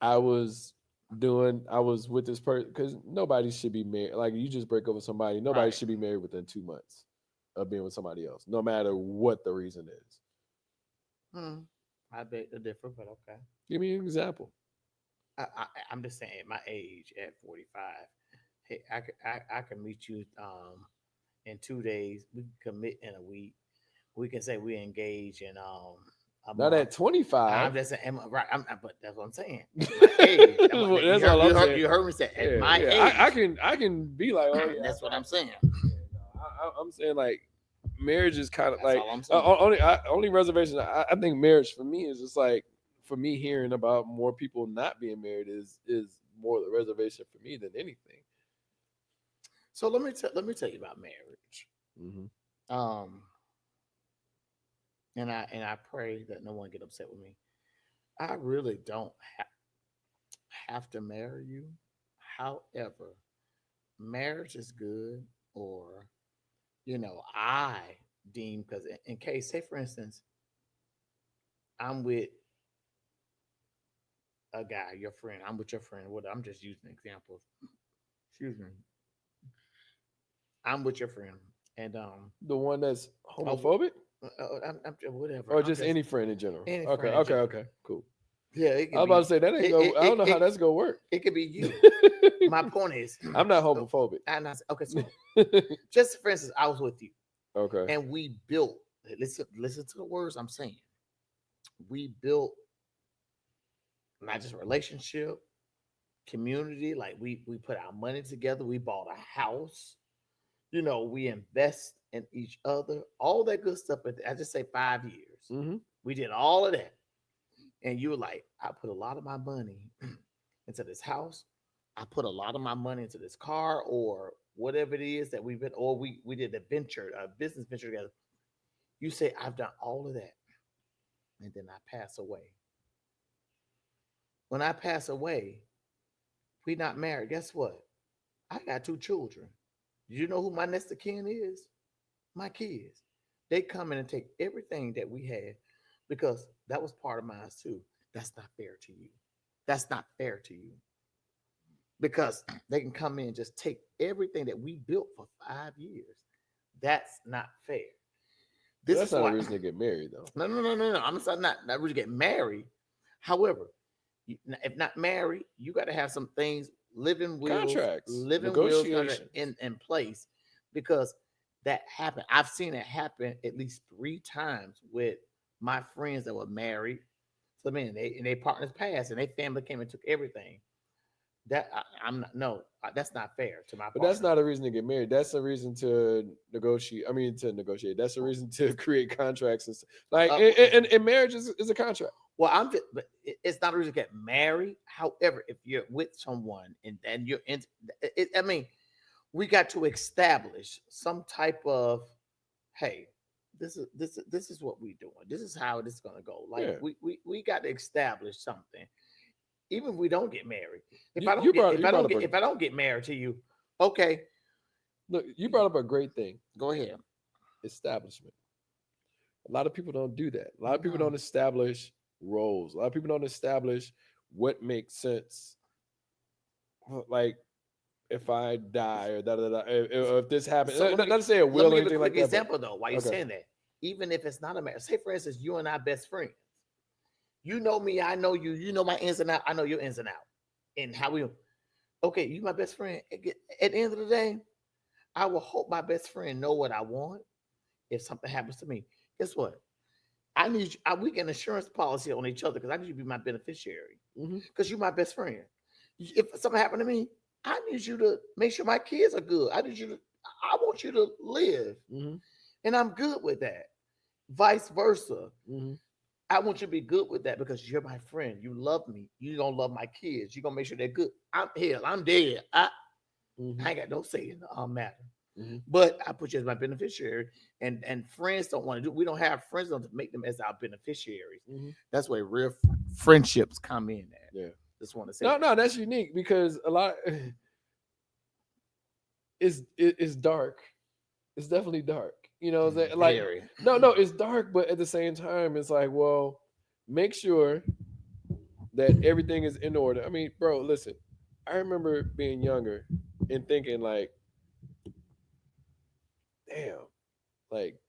I was with this person," because nobody should be married. Like, you just break up with somebody, nobody Right. should be married within 2 months of being with somebody else, no matter what the reason is. Hmm. I beg to differ, but okay. Give me an example. I'm just saying, at my age, at 45, hey, I can meet you in 2 days. We can commit in a week. We can say we engage in a Not month. at I'm 25. just saying, right? But that's what I'm saying. At my age, That's all I'm saying. you heard me say at Yeah, my yeah. I age. can be like, oh yeah, That's what I'm saying. yeah. No, I'm saying, like, marriage is kind of That's like all I'm saying. only reservation. I think marriage for me is just like, for me, hearing about more people not being married is more the reservation for me than anything. So let me tell you about marriage. Mm-hmm. Um, and I pray that no one get upset with me. I really don't have to marry you. However, marriage is good, or I deem, because in case, say for instance, I'm with a guy, your friend. I'm with your friend. What I'm just using examples. Excuse me. I'm with your friend, and The one that's oh, homophobic, whatever. or I'm just just any friend in general? any Okay, friend in okay, general. okay, cool. Yeah, it I could was about to be. say that ain't go. I don't know how that's gonna work. It could be you. My point is, I'm not oh, homophobic. okay. So just for instance, I was with you, Okay. and we built. Listen to the words I'm saying. We built not just relationship, community. Like we put our money together. We bought a house. We invest in each other. All that good stuff. But I just say 5 years. Mm-hmm. We did all of that, and you were like, I put a lot of my money into this house. I put a lot of my money into this car, or whatever it is that we've been, or we did a business venture together. You say, I've done all of that, and then I pass away. When I pass away, we not married. Guess what? I got 2 children. Do you know who my next of kin is? My kids. They come in and take everything that we had, because that was part of mine too. That's not fair to you. That's not fair to you, because they can come in and just take everything that we built for 5 years. That's not fair. But This that's is not a why. reason to get married, though. No. I'm not really get married. However, if not married, you got to have some things, Contracts, living wills contract negotiations. in place, because that happened. I've seen it happen at least 3 times with my friends that were married. So, man, they partners passed, and their family came and took everything. I'm not, no, that's not fair to my But that's partner. not a reason to get married. That's a reason to negotiate. I mean, to negotiate. That's a reason to create contracts and stuff. Like, Uh, and marriage is a contract. well, I'm just, but it's not a reason to get married. However, if you're with someone and you're in, I mean, we got to establish some type of, hey, this is what we doing. This is how this is gonna go. Like Yeah. we got to establish something. Even if we don't get married. If You I don't you get brought if you I brought don't up get a if I don't get married to you, okay, look. You brought up a great thing. go ahead. Establishment. A lot of people don't do that. A lot of people No. don't establish roles. A lot of people don't establish what makes sense. Like if I die or da da da. If this happens, So not to say a let will me or give a anything like quick that. But example though. Why you okay, saying that? Even if it's not a marriage, say for instance, you and I best friends. You know me, I know you. You know my ins and out. I know your ins and out, and how we. Okay, you my best friend. At the end of the day, I will hope my best friend know what I want. If something happens to me, guess what? I need you, we get an insurance policy on each other because I need you to be my beneficiary hmm because you're my best friend. If something happened to me, I need you to make sure my kids are good. I need you to. I want you to live, hmm and I'm good with that. Vice versa. hmm I want you to be good with that because you're my friend. You love me. You gonna love my kids. You gonna make sure they're good. I'm hell. I'm dead. I hmm ain't got no say in the matter. hmm But I put you as my beneficiary, and friends don't want to do. We don't have friends to make them as our beneficiaries. hmm That's where real friendships come in. At Yeah. just want to say No, that. no, that's unique because a lot it's dark. It's definitely dark. You know, like Very. no, it's dark, but at the same time, it's like, well, make sure that everything is in order. I mean, bro, listen, I remember being younger and thinking like, damn, like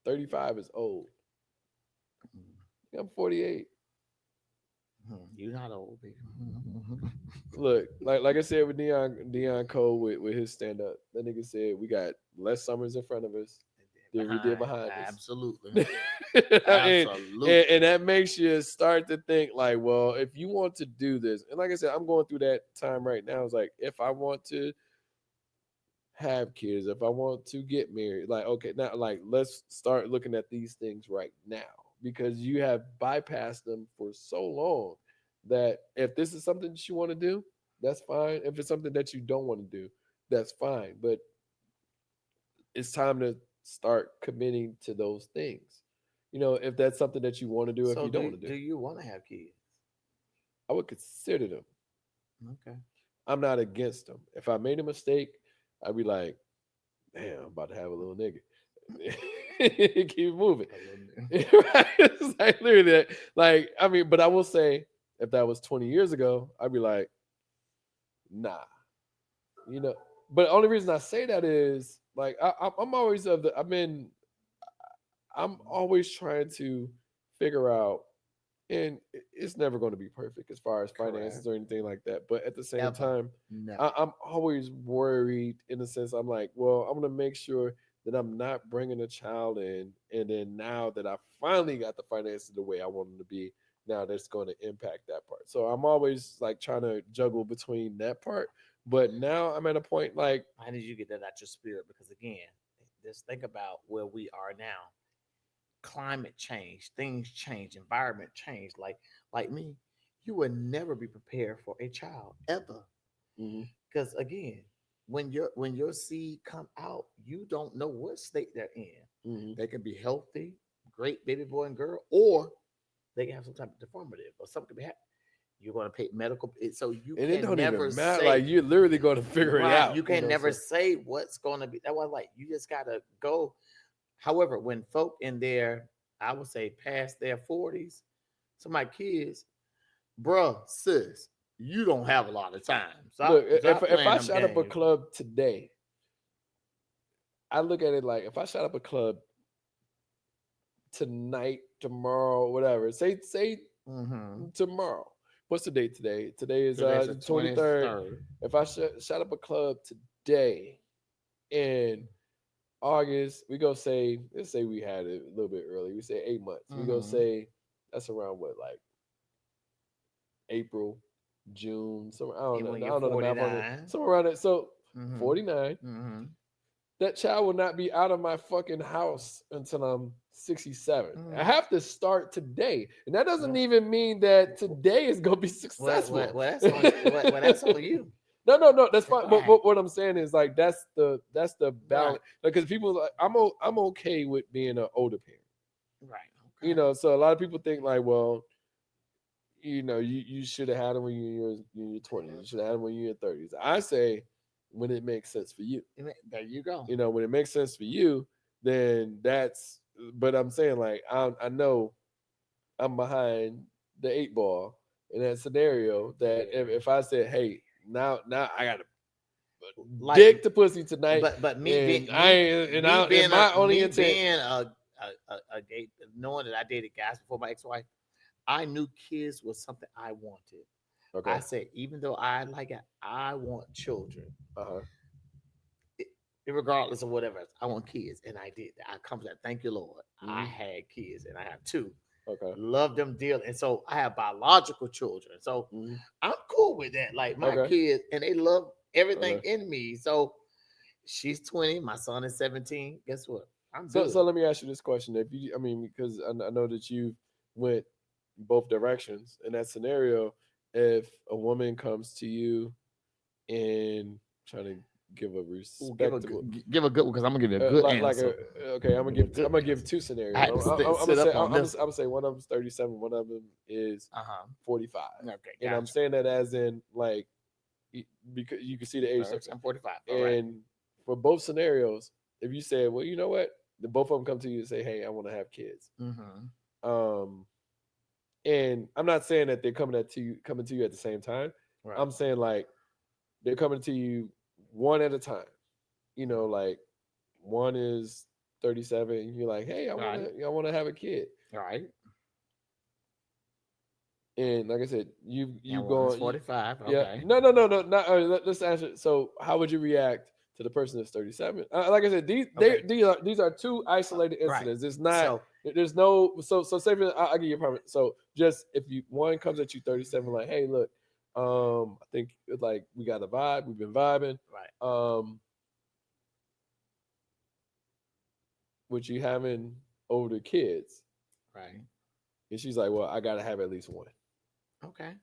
35 is old. I'm 48. You're not old, baby. Look, like I said with Dion Cole with his stand up, that nigga said we got less summers in front of us than we did Behind, behind us. absolutely, and, absolutely. and that makes you start to think like, well, if you want to do this, and like I said, I'm going through that time right now. It's like if I want to have kids, if I want to get married, like okay, now like let's start looking at these things right now because you have bypassed them for so long that if this is something that you want to do, that's fine. If it's something that you don't want to do, that's fine. But it's time to start committing to those things. You know, if that's something that you want to do, if So you don't want to do do, you want to have kids? I would consider them. Okay. I'm not against them. If I made a mistake, I'd be like, damn, I'm about to have a little nigga. Keep moving. Right? It's like literally that. Like, I mean, but I will say, if that was 20 years ago, I'd be like, nah. You know, but the only reason I say that is like I'm always of the I'm always trying to figure out, and it's never going to be perfect as far as finances Correct. or anything like that. But at the same Ever. time, Never. I'm always worried in the sense I'm like, well, I'm going to make sure that I'm not bringing a child in, and then now that I finally got the finances the way I want them to be, now that's going to impact that part. So I'm always like trying to juggle between that part. But now I'm at a point like, How did you get that out your spirit? Because again, just think about where we are now. Climate change, things change, environment change. Like me, you would never be prepared for a child ever. mhm, Because again, when your seed come out, you don't know what state they're in. mhm. They can be healthy, great baby boy and girl, or they can have some type of deformity or something could be happening. You're going to pay medical, so you And it can don't never even matter. say. Like you're literally going to figure it Right. out. You You can know, never so say what's going to be. That was like, you just got to go. However, when folk in their, I would say, past their 40s, some of my kids, bruh, sis, you don't have a lot of time. look, Stop if playing I them shot up a games. club today, I look at it like if I shot up a club tonight, tomorrow, whatever. Say Mm-hmm. tomorrow. What's the date today? Today is Today's the 23rd. 23rd. If I shot up a club today in August, we go say let's say we had it a little bit early. We say 8 months. We go Mm-hmm. say that's around what like April, June. Somewhere I don't And know. when I you're don't know the math on it. 49, Somewhere around it. So mm-hmm. 49. Mm-hmm. That child will not be out of my fucking house until I'm 67. I Mm-hmm. have to start today. And that doesn't Well, even mean that today is going to be successful. that's on that's on you. no. That's fine. But, Right. what I'm saying is like that's the Right. balance. Because people like I'm okay with being an older parent. Right. You Okay. know, so a lot of people think like, well, you know, you should have had them when you were in your 20s. You should have had them when you were in your 30s. I say when it makes sense for you. There you go. You know, when it makes sense for you, then that's. But I'm saying like I know I'm behind the eight ball in that scenario. That Yeah. if I said, hey, now I got to Like, dick to pussy tonight, but me being and I ain't and I and my only me intent. being a gay, knowing that I dated guys before my ex-wife, I knew kids was something I wanted. I Okay. said, even though I like it, I want children. Uh huh. I- Regardless of whatever, I want kids, and I did that. I come to that. Thank you, Lord. I Hmm. had kids, and I have two. Okay. Love them dearly, and so I have biological children. So Hmm. I'm cool with that. Like my Okay. kids, and they love everything Okay. in me. So she's 20, my son is 17. Guess what? I'm So good. let me ask you this question: If you, I mean, because I know that you went both directions in that scenario. If a woman comes to you and trying to give a Ooh, respectable, give a good one because I'm gonna give you a good like answer. a okay, Give a good I'm gonna give answer. two I scenarios. had to I'm gonna sit say up on this I'm one. gonna say one of them's 37, one of them is Uh huh. 45, Okay, and I'm gotcha. saying that as in like because you can see the age difference. I'm 45. All right. And for both scenarios, if you say, well, you know what, the both of them come to you and say, hey, I want to have kids. Mm-hmm. Um, and I'm not saying that they're coming to you at the same time. Right. I'm saying like they're coming to you one at a time. You know, like one is 37, and you're like, hey, Right. I want to have a kid. Right. And like I said, you And one is go, 45. yeah, Okay. no. Not, let's answer. So, how would you react to the person that's 37? Like I said, Okay. these are two isolated Right. incidents. It's not. So There's no. So say for I'll give you a permit. So just if you one comes at you 37, like, hey, look, I think like we got a vibe. We've been vibing. right. Um, with you having older kids, Right. and she's like, well, I gotta have at least one. Okay.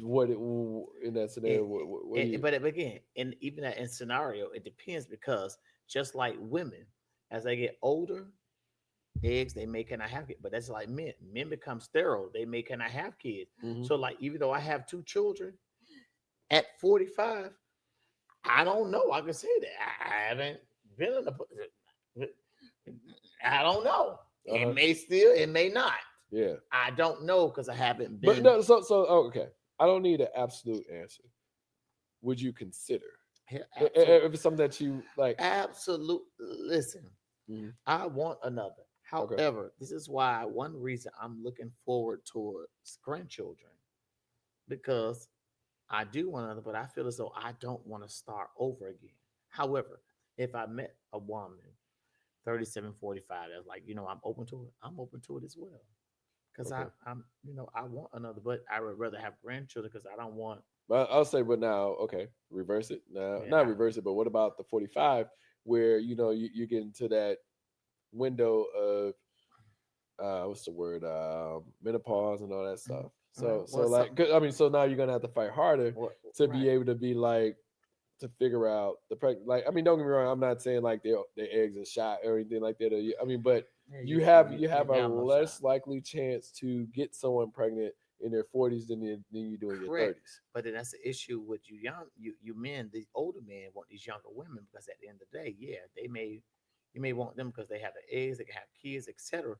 What in that scenario? What do you? But again, and even that in scenario, it depends because just like women, as they get older, eggs they may cannot have kids. But that's like men. Men become sterile. They may cannot have kids. Mhm. So like even though I have two children at 45, I don't know. I can say that I haven't been in a. I don't know. Uh It huh. may still. It may not. Yeah. I don't know because I haven't But been. no, oh, okay. I don't need an absolute answer. Would you consider Absolutely. if it's something that you like? Absolute. Listen, Mhm. I want another. Okay. However, this is why one reason I'm looking forward towards grandchildren because I do want another, but I feel as though I don't want to start over again. However, if I met a woman 37, 45, that's like, I'm open to it. I'm open to it as well. Because Okay. I want another, but I would rather have grandchildren because I don't want, But I'll say, but now, okay, reverse it. Now, not yeah, reverse it, but what about the 45, where you get into that window of what's the word, menopause and all that stuff. So what's like, up? I mean, so now you're gonna have to fight harder What, to right. be able to be like to figure out like I mean don't get me wrong, I'm not saying like their eggs are shot or anything like that, I mean, but Yeah, you you have a damn no shot. less likely chance to get someone pregnant in their 40s than you do in your Correct. 30s. But then that's the issue with you men, these older men want these younger women because at the end of the day, yeah, you may want them because they have the eggs, they can have kids, etc.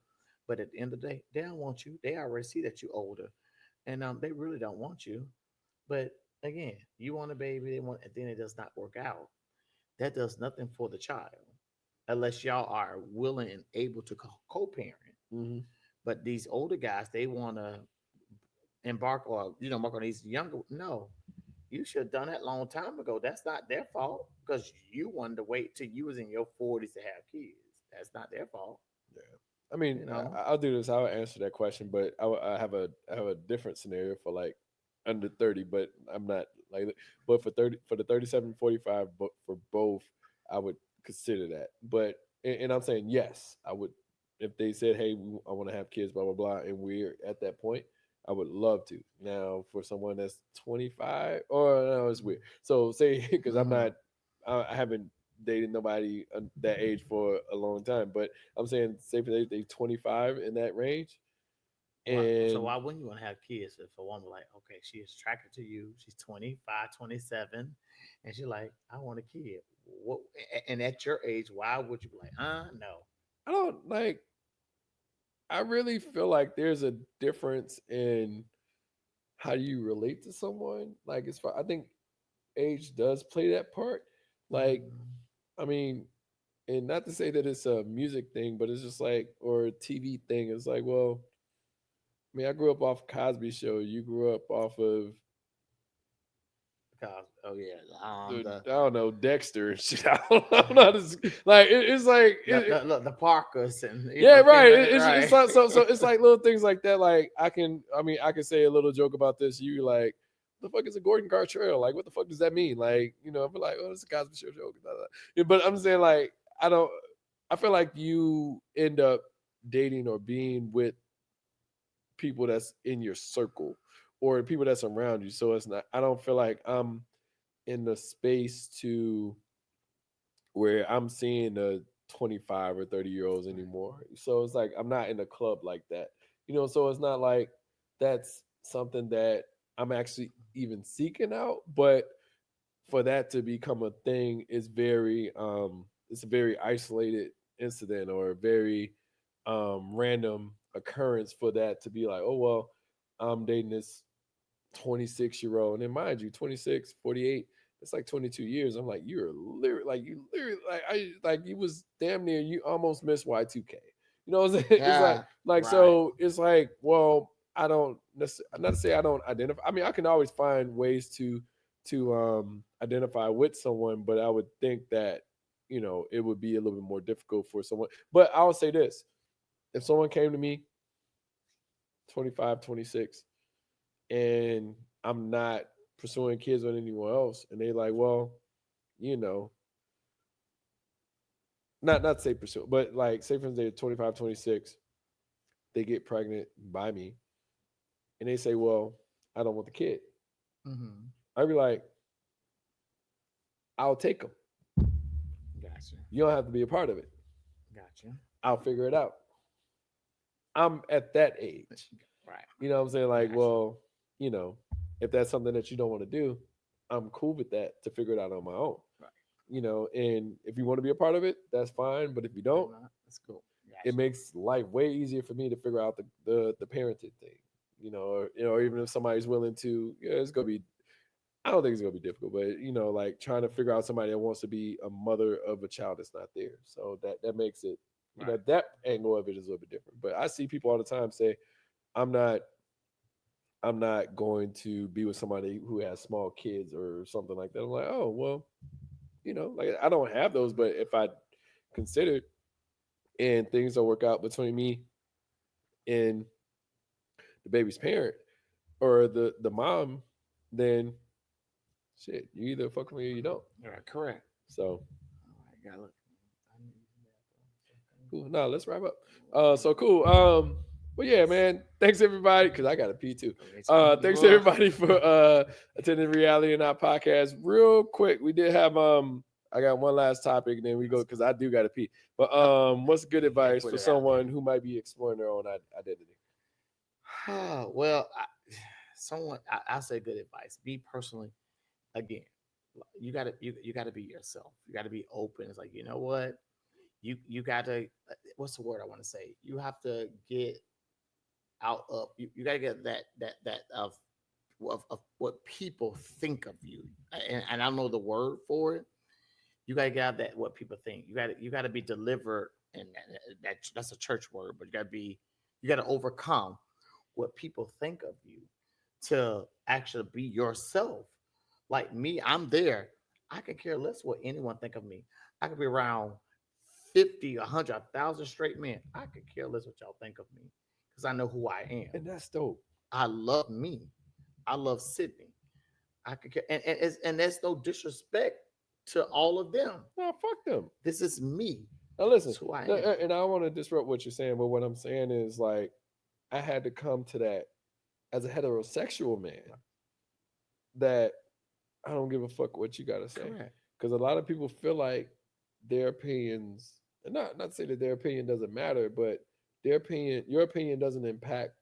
But at the end of the day, they don't want you. They already see that you're older, and they really don't want you. But again, you want a baby, they want, and then it does not work out. That does nothing for the child, unless y'all are willing and able to co-parent. Hmm. But these older guys, they want to embark on these younger. No, you should have done that long time ago. That's not their fault because you wanted to wait till you was in your 40s to have kids. That's not their fault. Yeah, I mean, You know, I'll do this. I'll answer that question, but I have a different scenario for like under 30, but I'm not like, but for 30, for the 37, 45, but for both, I would consider that. But and I'm saying yes, I would if they said, hey, I want to have kids, blah blah blah, and we're at that point, I would love to. Now, for someone that's 25, or no, it's weird. So say because Mhm. I haven't dated nobody that age for a long time, but I'm saying say for they 25 in that range, So and why wouldn't you want to have kids if a woman like, okay, she is attracted to you, she's 25, 27, and she's like, I want a kid. What and at your age, why would you be like, no. I don't like. I really feel like there's a difference in how you relate to someone. Like, as far I think age does play that part. Like, Mhm. I mean, and not to say that it's a music thing, but it's just like, or a TV thing. It's like, well, I mean, I grew up off Cosby Show. You grew up off of Because oh yeah, I don't know, Dexter and shit. I don't know how to, like it's like the Parkers and yeah, right. things like that, It's right? like, so it's like little things like that. Like I mean I can say a little joke about this. You like, what the fuck is a Gordon Gartrell? Like, what the fuck does that mean? Like, I'll be like, oh, it's a Cosby Show joke. Blah, blah. Yeah, but I'm saying like I don't. I feel like you end up dating or being with people that's in your circle or people that's around you. So it's not. I don't feel like I'm in the space to where I'm seeing the 25 or 30-year olds anymore. So it's like I'm not in a club like that. So it's not like that's something that I'm actually even seeking out, but for that to become a thing is very it's a very isolated incident or a very random occurrence for that to be like, oh well, I'm dating this 26-year-old. And then mind you, 26, 48, it's like 22 years. I'm like, you literally like I like you was damn near you almost missed Y2K. You know what I'm saying? It's Yeah, like right, so it's like, well, I don't not to say I don't identify. I mean, I can always find ways to identify with someone, but I would think that, it would be a little bit more difficult for someone. But I would say this. If someone came to me 25, 26, and I'm not pursuing kids with anyone else, and they like, well, you know, not say pursue, but like say for instance they're 25, 26, they get pregnant by me, and they say, well, I don't want the kid. hmm, I'd be like, I'll take them. gotcha, You don't have to be a part of it. gotcha, I'll figure it out. I'm at that age. right, You know what I'm saying? Like, gotcha, well, you know, if that's something that you don't want to do, I'm cool with that to figure it out on my own. right. And if you want to be a part of it, that's fine. But if you If don't, not, that's cool. it Gotcha. makes life way easier for me to figure out the parenting thing. Or even if somebody's willing to, it's gonna be. I don't think it's gonna be difficult, but like trying to figure out somebody that wants to be a mother of a child that's not there. So that makes it, Right. that angle of it is a little bit different. But I see people all the time say, I'm not I'm not going to be with somebody who has small kids or something like that. I'm like, oh well, like I don't have those, but if I considered and things don't work out between me and the baby's parent or the mom, then shit, you either fuck with me or you don't. All right. Correct. So All right. Got to look. I need to use cool. No, let's wrap up. the So cool. Well, yeah, man. Thanks everybody, because I got to pee too. Thanks bathroom. everybody for attending Reality or Not podcast. Real quick, we did have I got one last topic, and then we go because I do got to pee. But what's good Yeah, advice put for it out there. someone who might be exploring their own identity? Well, I say good advice. Be personally again. You got to be yourself. You got to be open. It's like, you know what, you got to. What's the word I want to say? You have to get out of. You got to get that of what people think of you. And I don't know the word for it. You got to get out that what people think. You got to be delivered, and that's a church word, but you got to overcome what people think of you to actually be yourself. Like me, I'm there. I could care less what anyone think of me. I could be around 50, 100, 1,000 straight men. I could care less what y'all think of me because I know who I am. And that's dope. I love me. I love Sydney. I could care, and that's no disrespect to all of them. No, fuck them. This is me. Now listen, It's who I no, am. and I don't want to disrupt what you're saying, but what I'm saying is like I had to come to that as a heterosexual man that I don't give a fuck what you gotta say. Correct. Because a lot of people feel like their opinions, and not to say that their opinion doesn't matter, but your opinion doesn't impact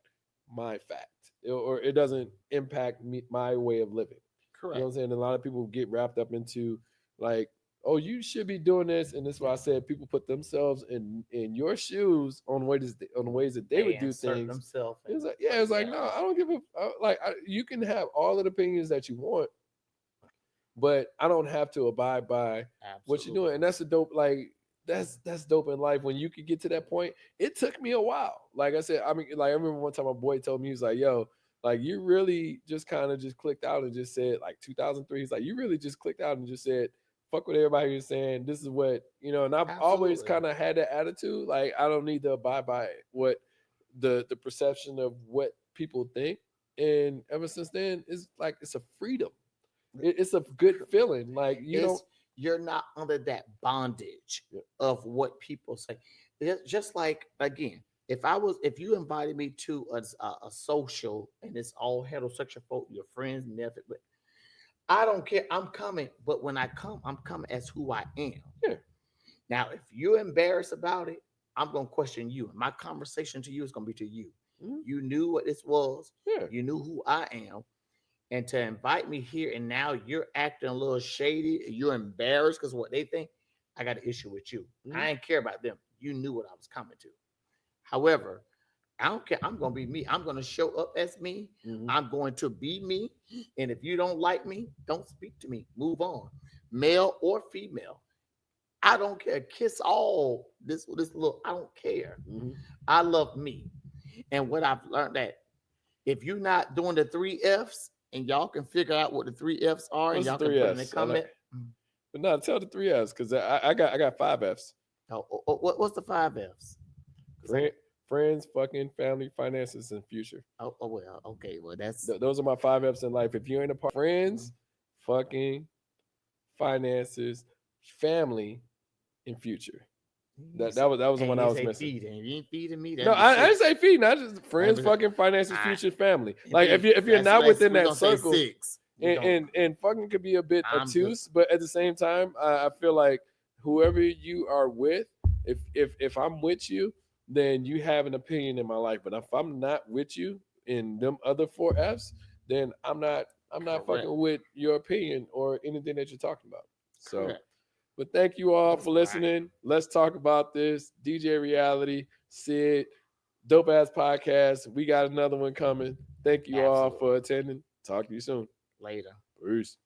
my fact, or it doesn't impact me, my way of living. You know what Correct. I'm saying? A lot of people get wrapped up into like, oh, you should be doing this, and that's why I said people put themselves in your shoes on ways that they They would do insert things. themselves It's and like, yeah, it's like, yeah. no, I don't give a like. You can have all of the opinions that you want, but I don't have to abide by what you're doing. Absolutely. And that's a dope, like that's dope in life when you could get to that point. It took me a while. Like I said, I mean, like I remember one time my boy told me, he was like, yo, like you really just kind of just clicked out and just said, like 2003, he's like, you really just clicked out and just said, fuck what everybody was saying. This is what, and I've always Absolutely. kind of had that attitude. Like I don't need to abide by what the perception of what people think. And ever since then, it's like it's a freedom. It's a good feeling. Like you don't. It's you're not under that bondage Yeah. of what people say. It's just like again, if you invited me to a social and it's all heterosexual folk, your friends, never, but I don't care. I'm coming, but when I come, I'm coming as who I am. Yeah. Now, if you're embarrassed about it, I'm gonna question you. My conversation to you is gonna be to you. Mhm. You knew what this was. Yeah. You knew who I am, and to invite me here and now you're acting a little shady, you're embarrassed because what they think, I got an issue with you. Mhm. I ain't care about them. You knew what I was coming to. However, I don't care. I'm gonna be me. I'm gonna show up as me. Mhm. I'm going to be me. And if you don't like me, don't speak to me. Move on. Male or female. I don't care. Kiss all this little. I don't care. Mhm. I love me. And what I've learned that if you're not doing the three F's and y'all can figure out what the three F's are and What's the y'all can three put in the F's? I like, comment. but no, tell the three F's because I got five F's. What's the five F's? 'Cause Friend, friends, fucking, family, finances, and future. well, okay, well that's Those are my five F's in life. If you're in a part, friends, fucking, finances, family, and future. That was the and one I you was say missing. feeding. If you ain't feeding me, No, that'd be I didn't say six. feed. Not just That'd friends, be, fucking, finances, I, future, family. and Like then if you're not within we're that gonna say circle, six. We don't. and fucking could be a bit I'm good. obtuse, but at the same time, I feel like whoever you are with, if I'm with you, then you have an opinion in my life. But if I'm not with you in them other four F's, then I'm not Correct. fucking with your opinion or anything that you're talking about. So, Correct. but thank you all for Right. listening. Let's talk about this. DJ Reality, Sid, Dope Ass Podcast. We got another one coming. Thank you all for Absolutely. attending. Talk to you soon. Later. Peace.